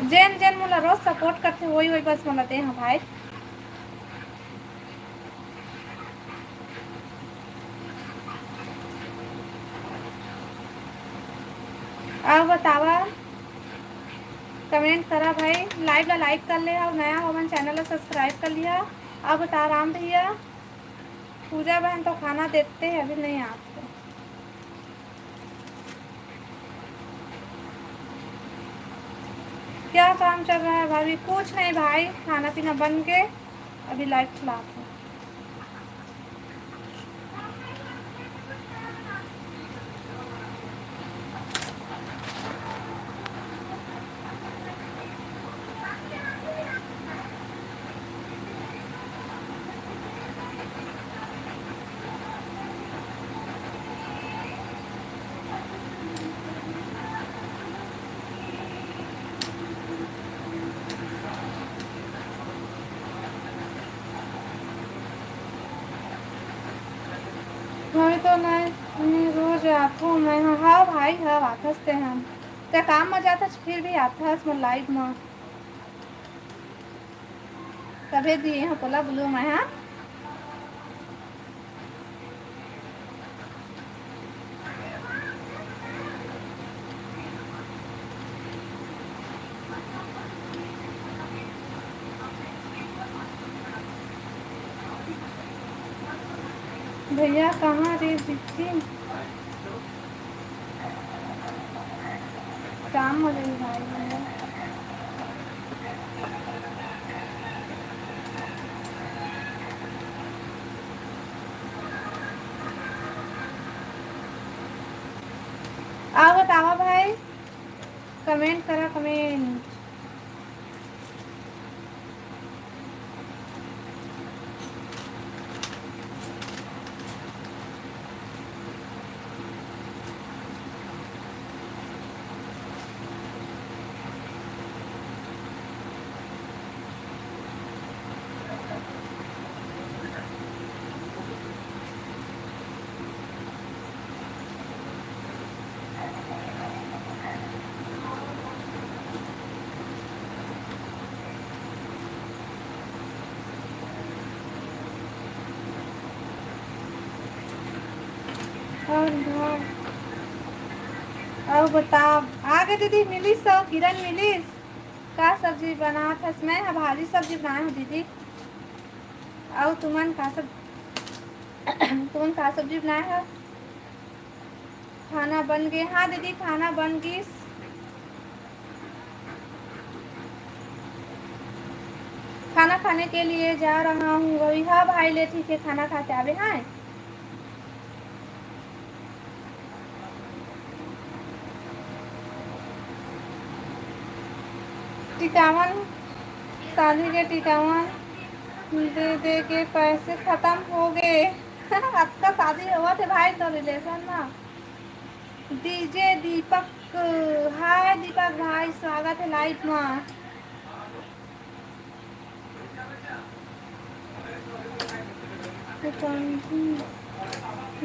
जेन जेन मोला रोज सपोर्ट करते वही वही बस मोला दे। हाँ भाई अब बतावा, कमेंट करा भाई, लाइव ला लाइक कर ले और नया हो मन चैनल ला सब्सक्राइब कर लिया। अब बता राम भैया, पूजा बहन तो खाना देते हैं अभी नहीं आपको। क्या काम चल रहा है भाभी? कुछ नहीं भाई, खाना पीना बन के अभी लाइव चलाते हैं। मैं तो नहीं रोज आती मैं। हाँ भाई हाँ आथस हम क्या काम में जाता फिर भी आथस मैं लाइव में तभी दिए हैं तोला ब्लू में। हाँ भैया कहाँ रे दिखी, काम हो रही भाई भैया। आओ बतावा भाई, कमेंट करा कमेंट। और घर और बताओ आगे दीदी मिलीस तो किरण मिलीस का सब्जी बना था मैं भारी सब्जी बनाए हूँ दीदी। और तुमन का सब तुमन का सब्जी बनाए हो? खाना बन गए? हाँ दीदी खाना बन गई। खाना खाने के लिए जा रहा हूँ वही। हाँ भाई ले ठीक है खाना खा के आवे। हाँ टिकावन शादी के टिकावन दे दे के पैसे खत्म हो गए। आपका शादी हुआ थे भाई तो रिलेशन ना। डीजे दीपक हाय दीपक भाई स्वागत है लाइव में।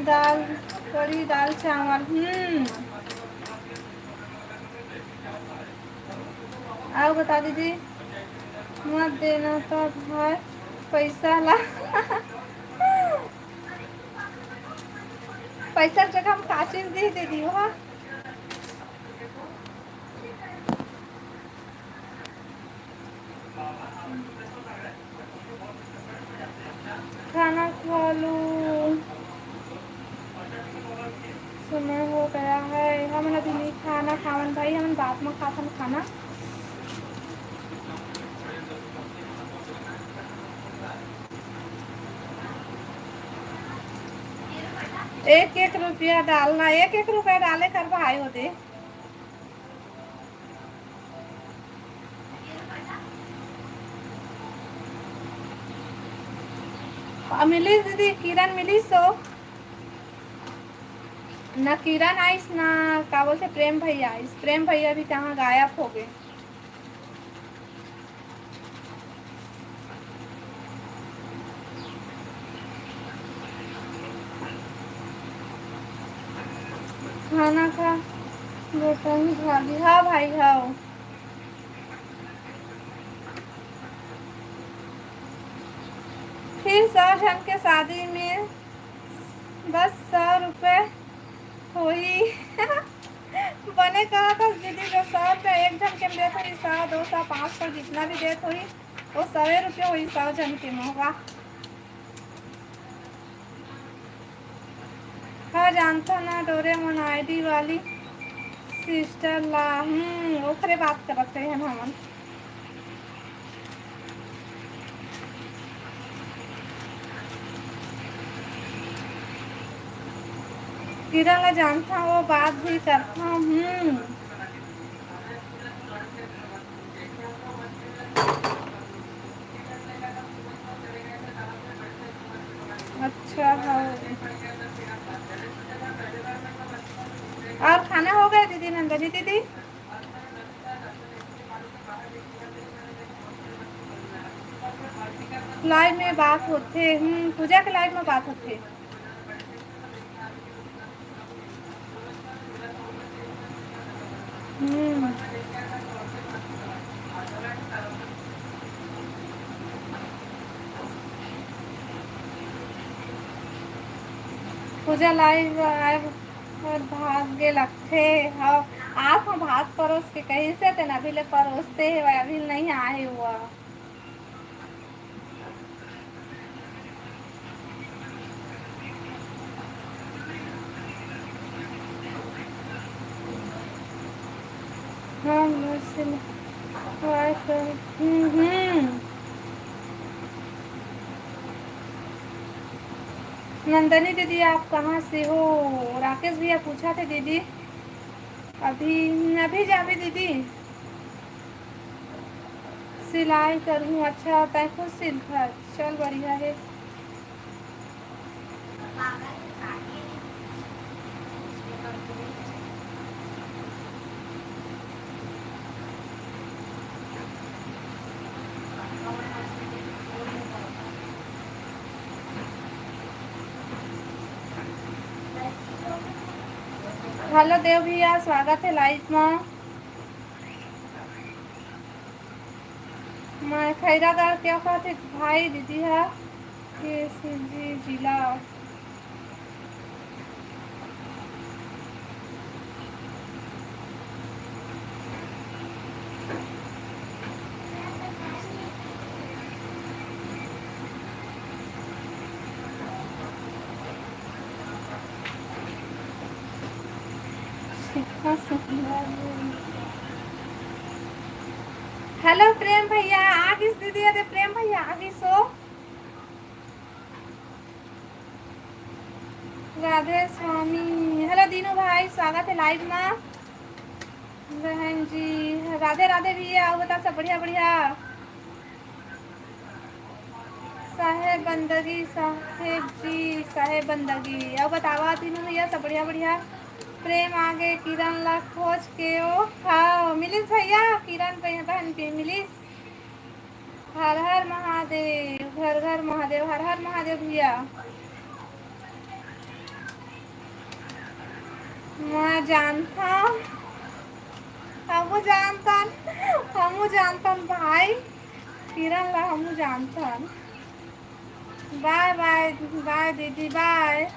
दाल कड़ी दाल चावल। आओ बता दीदी मत देना तो भाई पैसा ला। पैसा जगह हम का चीज दे दी वहाँ। खाना खा लूं समय हो गया है। हम अभी नहीं खाना खावन भाई हम बात में खाथन खाना। एक एक रुपया डालना एक एक रुपया डाले कर भाई होते। मिली दीदी किरण मिली सो ना किरण आइस ना का बोलते प्रेम भैया आइस। प्रेम भैया भी कहाँ गायब हो गए। खाना का बर्तन भाभी। हाँ भाई हाँ फिर 100 जन के शादी में बस 100 रुपये हुई। बने कहा था दीदी जो 100 रुपये एक जन के देते हुई 100 200 500 जितना भी देते हुई वो 100 रुपये हुई 100 जन के में होगा। हाँ जानता ना डोरेमोन आईडी वाली सिस्टर ला। ओकरे बात करते हैं हमन। किरण ला जानता वो बात भी करता हूँ। अच्छा हाँ और खाना हो गया दीदी नंदनी दीदी? लाइव में बात होते पूजा के लाइव में बात होते। पूजा लाइव भाग्य लगते हाँ आप हम भात परोस के कहीं से थे ना अभी ले परोसते है अभी नहीं आए हुआ। हाँ नंदनी दीदी आप कहाँ से हो? राकेश भैया पूछा थे दीदी अभी अभी जावे दीदी सिलाई करूँ। अच्छा होता है खुद सिलता चल बढ़िया है। हेलो देव भैया स्वागत है लाइव में। मैं खैरागढ़ क्या कहते भाई दीदी है जी जिला हेलो प्रेम भैया आगिस दीदी अरे प्रेम भैया आगिस हो राधे स्वामी। हेलो दीनू भाई स्वागत है लाइव में। बहन जी राधे राधे भैया आओ बता सब बढ़िया बढ़िया। साहेब बंदगी साहेब जी साहेब बंदगी अब बतावा तीनों भैया सब बढ़िया बढ़िया। प्रेम आगे किरण ला खोज के ओ हाँ मिलिस भैया किरण बहन पे मिलिस। हर हर महादेव घर घर महादेव हर हर महादेव भैया। मैं जानता हमू जानता भाई किरण ला हमू जानता। बाय बाय बाय दीदी बाय।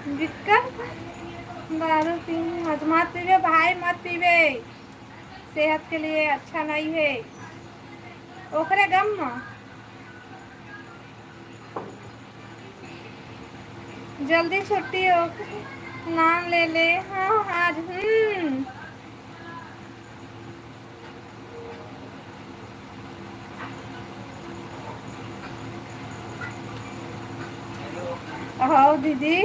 दिक्कत दारू पी मत पीवे भाई मत पीवे सेहत के लिए अच्छा नहीं है ओकरे गम में। जल्दी छुट्टी हो नाम ले ले हाँ आज हाँ दीदी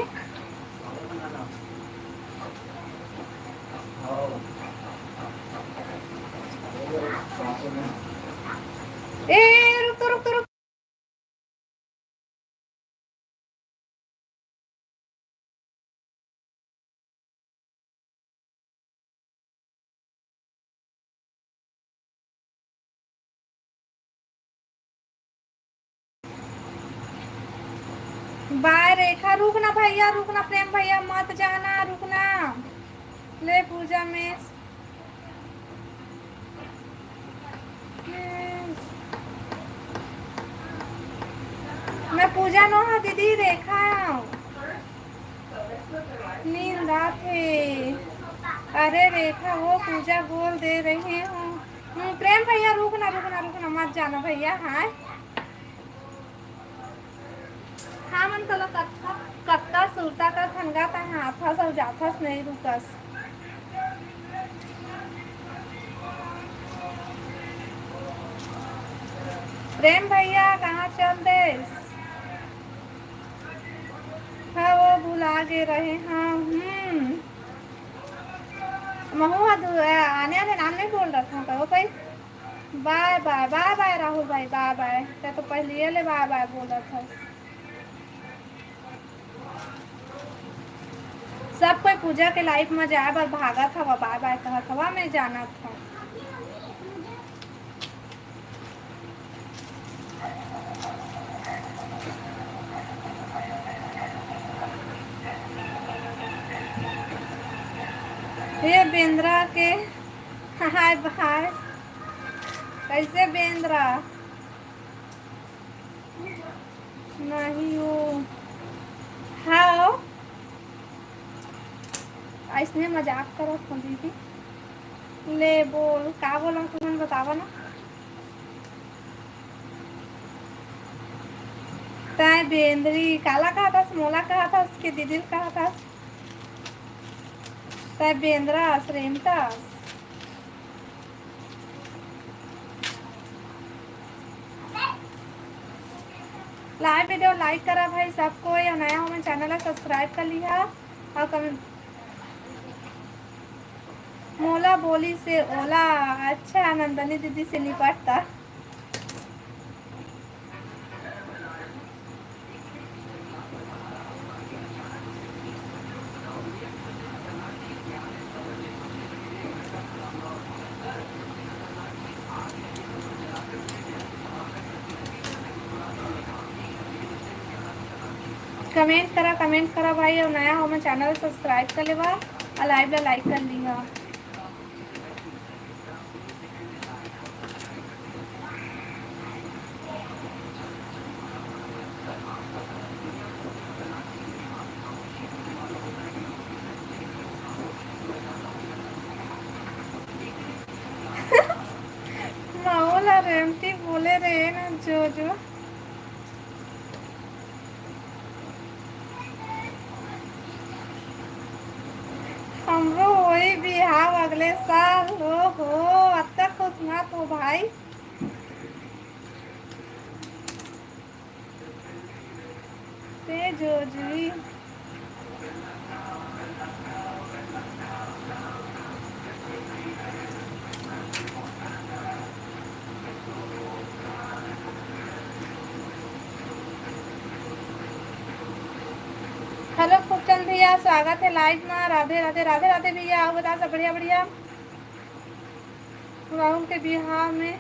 ए रुक तो रुक तो रुक। बाय रेखा रुकना भैया रुकना प्रेम भैया मत जाना रुकना ले पूजा में मैं पूजा नो हाँ दीदी रेखा नींद आते। अरे रेखा वो पूजा बोल दे रही हूँ प्रेम भैया रुकना रुकना रुकना मत जाना भैया हाँ हाँ मन कलो कत्ता कत्ता सुरता का खनगा ता हाथस और जाथस नहीं रुकस। प्रेम भैया कहाँ चल देस हाँ वो भुला गे रहे हाँ महुआ आने आने नाम नहीं बोल रहा था कहो भाई। Bye bye bye bye Rahul भाई बाय बाय क्या तो पहले ले बाय बाय बोल रहा था। सब कोई पूजा के लाइफ में जाए पर भागा था वह बाय बाय कहा था वह मैं जाना था। ये बेंद्रा के हाय भाई कैसे बेंद्रा नहीं हो हाँ ऐसने मजाक करो तो दीदी ले बोल का बोला तुम्हें बतावा ना। तय बेंद्री काला कहा था मोला कहा था उसके दीदी कहा था तय बेंद्रा श्रेमता लाइव वीडियो लाइक करा भाई सबको या नया हो मैं चैनल सब्सक्राइब कर लिया और कमेंट मोला बोली से ओला अच्छा नंदनी दीदी से निपटता। कमेंट करा भाई और नया हो मैं चैनल सब्सक्राइब कर लेवा और लाइव ला लाइक कर लिया। माओला रेमती बोले रहे ना जो जो अगले साल। ओहो, अब तक खुश मत हो भाई। जोजली हेलो खूबचंद भैया, स्वागत है लाइव में। राधे राधे राधे राधे भैया, आओ बता सब बढ़िया बढ़िया। राहुल के बिहार में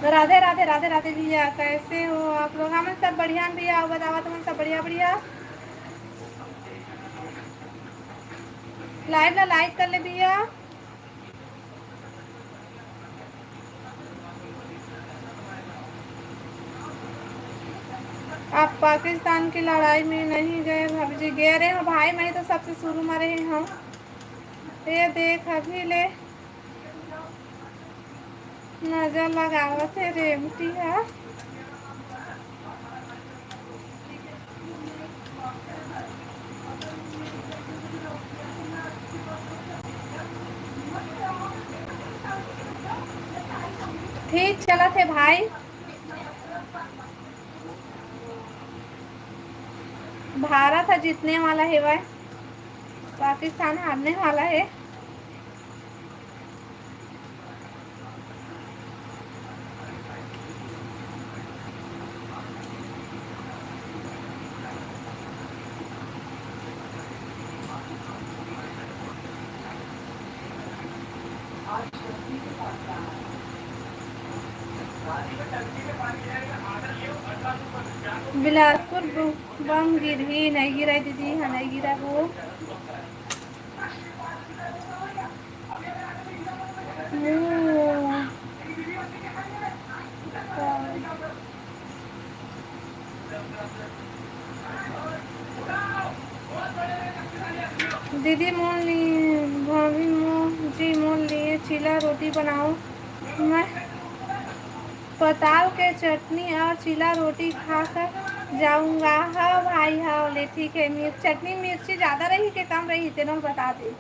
राधे राधे राधे राधे भैया, कैसे हो आप लोग? हम सब बढ़िया भैया, आओ बतावा तुम सब बढ़िया बढ़िया। लाइव ला लाइक कर ले भैया। आप पाकिस्तान की लड़ाई में नहीं गए भाभी जी? गए रहे हो भाई, मैं तो सबसे शुरू में रहे हूँ। ये देख अभी ले नजर लगावत है रेमती है। ठीक चला थे भाई। भारत है जीतने वाला है भाई, पाकिस्तान हारने वाला है। बिलासपुर बम गिर ही नहीं गिरा दीदी, हाँ नहीं गिरा वो। दीदी मोल लिए भाभी जी मोल लिए चीला रोटी बनाओ। मैं पताल के चटनी और चीला रोटी खाकर जाऊंगा। हाँ भाई हाँ ले ठीक है। चटनी मिर्ची ज़्यादा रही कि कम रही तेनों बता दे।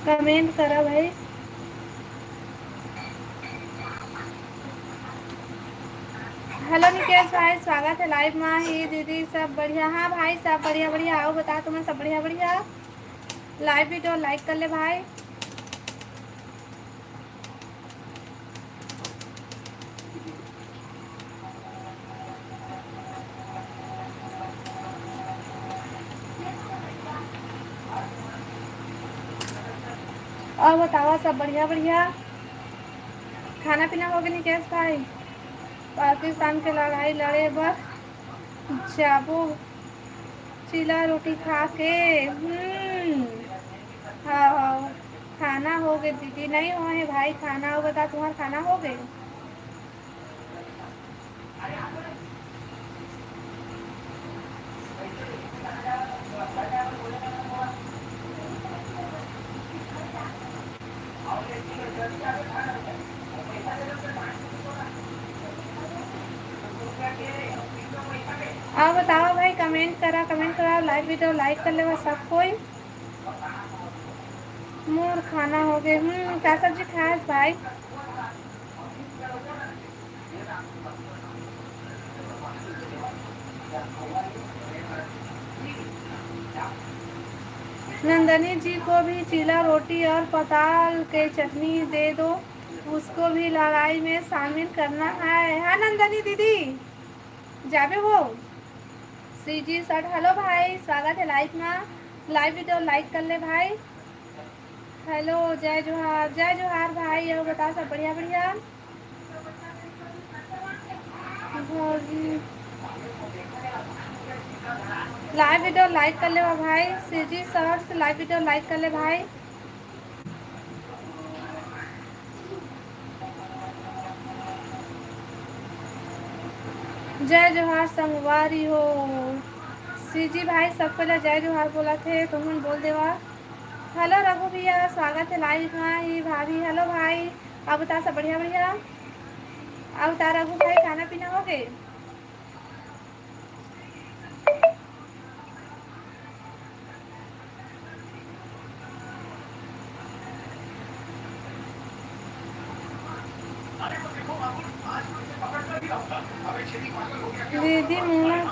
कमेंट करा भाई। हेलो निकेश भाई, स्वागत है लाइव में ही। दीदी सब बढ़िया? हाँ भाई सब बढ़िया बढ़िया, आओ बता तुम्हें सब बढ़िया बढ़िया। लाइव वीडियो लाइक कर ले भाई। और बताओ सब बढ़िया बढ़िया। खाना पीना हो गया निकेश भाई? पाकिस्तान के लड़ाई लड़े बर जाबो चीला रोटी खा के। हाँ हाँ खाना हो गए दीदी? नहीं हुआ है भाई, खाना हो बता तुम्हारा खाना हो गए? आप बताओ भाई, कमेंट करा लाइक वीडियो लाइक कर ले सब कोई। मोर खाना हो गए। क्या सब्जी खाए भाई? नंदनी जी को भी चीला रोटी और पताल के चटनी दे दो, उसको भी लड़ाई में शामिल करना है। हाँ नंदनी दीदी जाबे हो सीजी सर। हेलो भाई, स्वागत है लाइव में। लाइव वीडियो लाइक कर ले भाई। हेलो जय जोहार भाई, और बता सब बढ़िया बढ़िया। लाइव वीडियो लाइक कर ले भाई। CG shorts live video like कर ले भाई। जय जोहार संगवारी हो। सीजी भाई सब पहले जय जोहार बोला थे, तुम बोल देवा। हेलो रघु भैया, स्वागत है लाइव में ही। भाभी हेलो भाई। अब बता सब बढ़िया बढ़िया। अब बता रघु भाई, खाना पीना हो गए? दीदी मुँह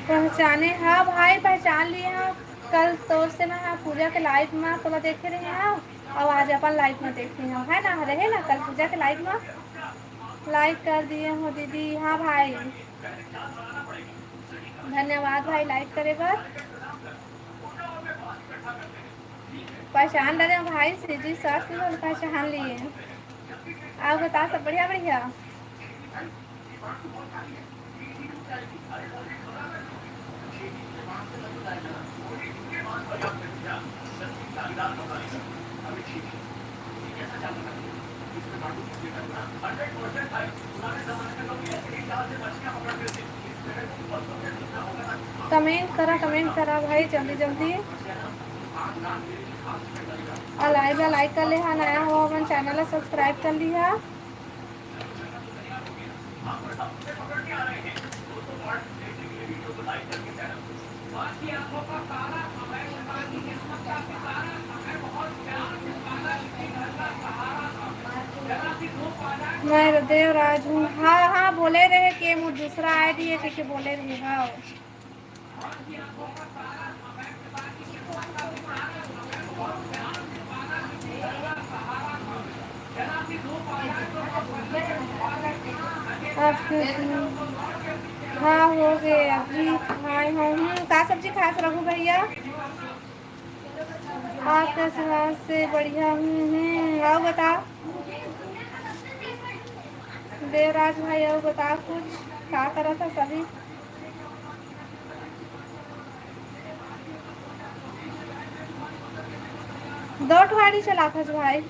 पहचाने? हाँ भाई पहचान लिए हैं। कल तोर से मैं पूजा के लाइव में तो देखे रहे हैं, और आज अपन लाइव में देखे हैं, है ना? रहे ना कल पूजा के लाइव में, लाइक कर दिए हो दीदी। हाँ भाई धन्यवाद भाई लाइक करे पर। पहचान रहे भाई, सीजी सर से तो पहचान लिए। आप बता सब बढ़िया बढ़िया। कमेंट करा भाई जल्दी जल्दी। और लाइक कर ले, हाँ नया हो अपन चैनल सब्सक्राइब कर लिया। मैं देवराज हूँ। हाँ हाँ बोले रहे कि मुझ दूसरा आईडी है कि बोले रहे। हाँ अब हाँ हो गए अभी। हाँ का सब्जी खास रखू भैया? आपका स्वाद से बढ़िया हूँ। आओ बता देवराज भाई, और बता कुछ क्या करा था सभी? दो ठवाड़ी चला खज भाई।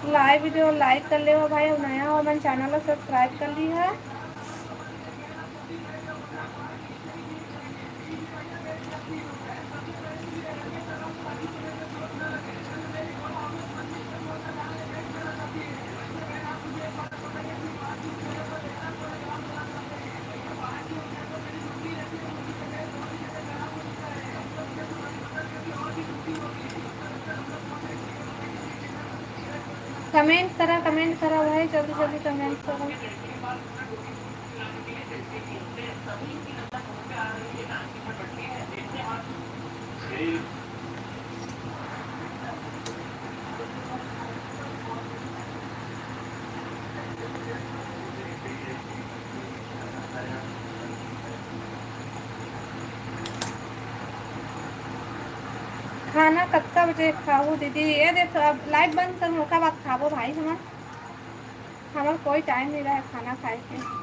लाइव वीडियो लाइक कर ले हो भाई, और नया हो मैंने चैनल सब्सक्राइब कर ली है। कमेंट करा भाई, जल्दी जल्दी कमेंट करो। खाना कितना बजे खाओ दीदी? ये देखो अब लाइट बंद करूँ का बात खाबो भाई। हमारा कोई टाइम नहीं रहा है खाना खाए के।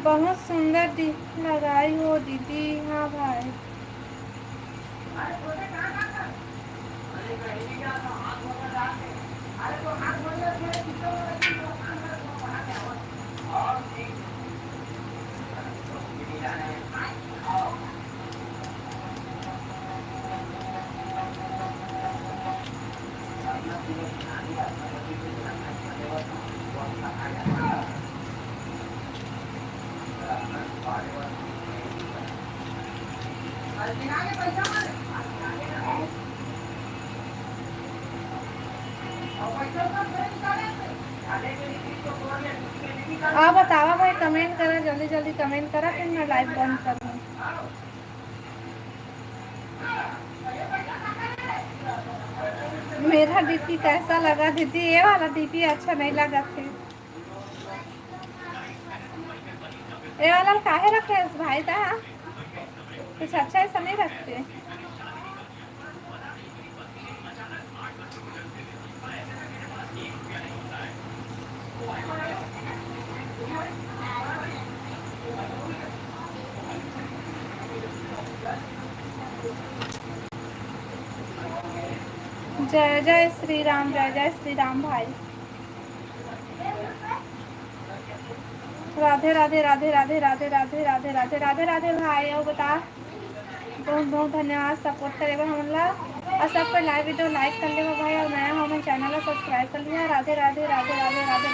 बहुत सुंदर लगाई हो दीदी। हाँ भाई आप बतावा भाई, कमेंट करा जल्दी जल्दी कमेंट करा, फिर मैं लाइव बंद कर दूँ। मेरा डीपी कैसा लगा दीदी? ये वाला डीपी अच्छा नहीं लगा फिर। ये वाला काहे रखे है भाई ता कुछ अच्छा ऐसा नहीं रखते। जय जय श्री राम, जय जय श्री राम भाई। राधे राधे राधे राधे राधे राधे राधे राधे राधे राधे भाई। और बता, बहुत बहुत धन्यवाद सपोर्ट करेगा हमला और सब पर लाइव वीडियो लाइक कर लेगा भाई। और नया हमारे चैनल को सब्सक्राइब कर लिया। राधे राधे राधे राधे राधे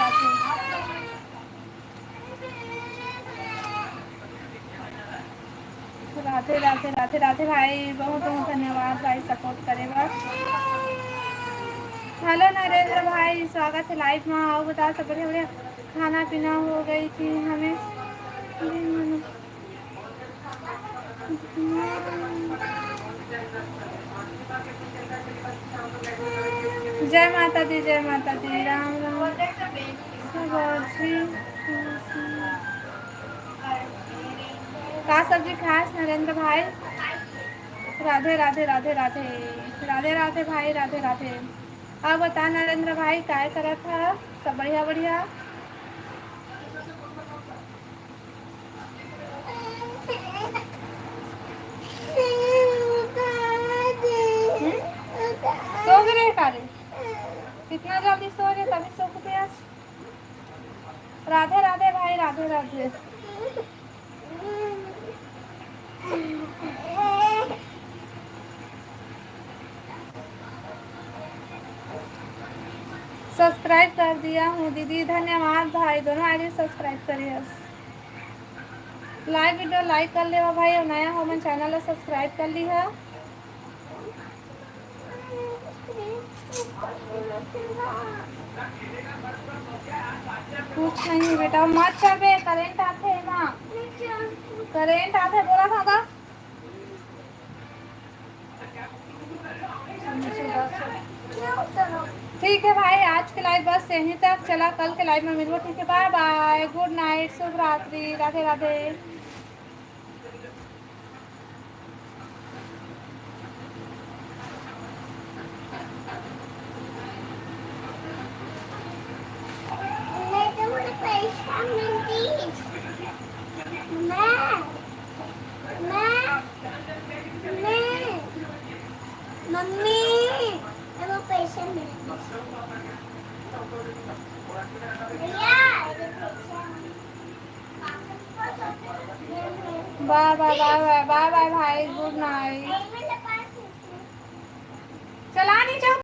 राधे राधे राधे राधे राधे भाई। बहुत बहुत धन्यवाद भाई सपोर्ट करेगा। हेलो नरेंद्र भाई, स्वागत है लाइव में। आओ बता, सब बढ़िया बढ़िया। खाना पीना हो गई थी हमें। जय माता दी, जय माता दी। राम राम। का सब्जी खास नरेंद्र भाई। राधे राधे राधे राधे राधे राधे भाई, राधे राधे। अब बता नरेंद्र भाई काय करा था, सब बढ़िया बढ़िया। सो गए कारे, कितना जल्दी सो रहे, तभी सो गए आज। राधे राधे भाई, राधे राधे। सब्सक्राइब कर दिया हूँ दीदी, धन्यवाद भाई। दोनों आईडी सब्सक्राइब करिए। लाइव वीडियो लाइक कर ले भाई। और नया हो मन चैनल सब्सक्राइब कर ली है। कुछ नहीं बेटा, मत चल बे, करेंट आते है ना, करेंट आते बोला था। ठीक है भाई, आज के लाइव बस यहीं तक। चला कल के लाइव में मिलो, ठीक है। बाय बाय, गुड नाइट, शुभ रात्रि, Radhe Radhe. Bye bye bye bye bye bye भाई, गुड नाइट। चला नहीं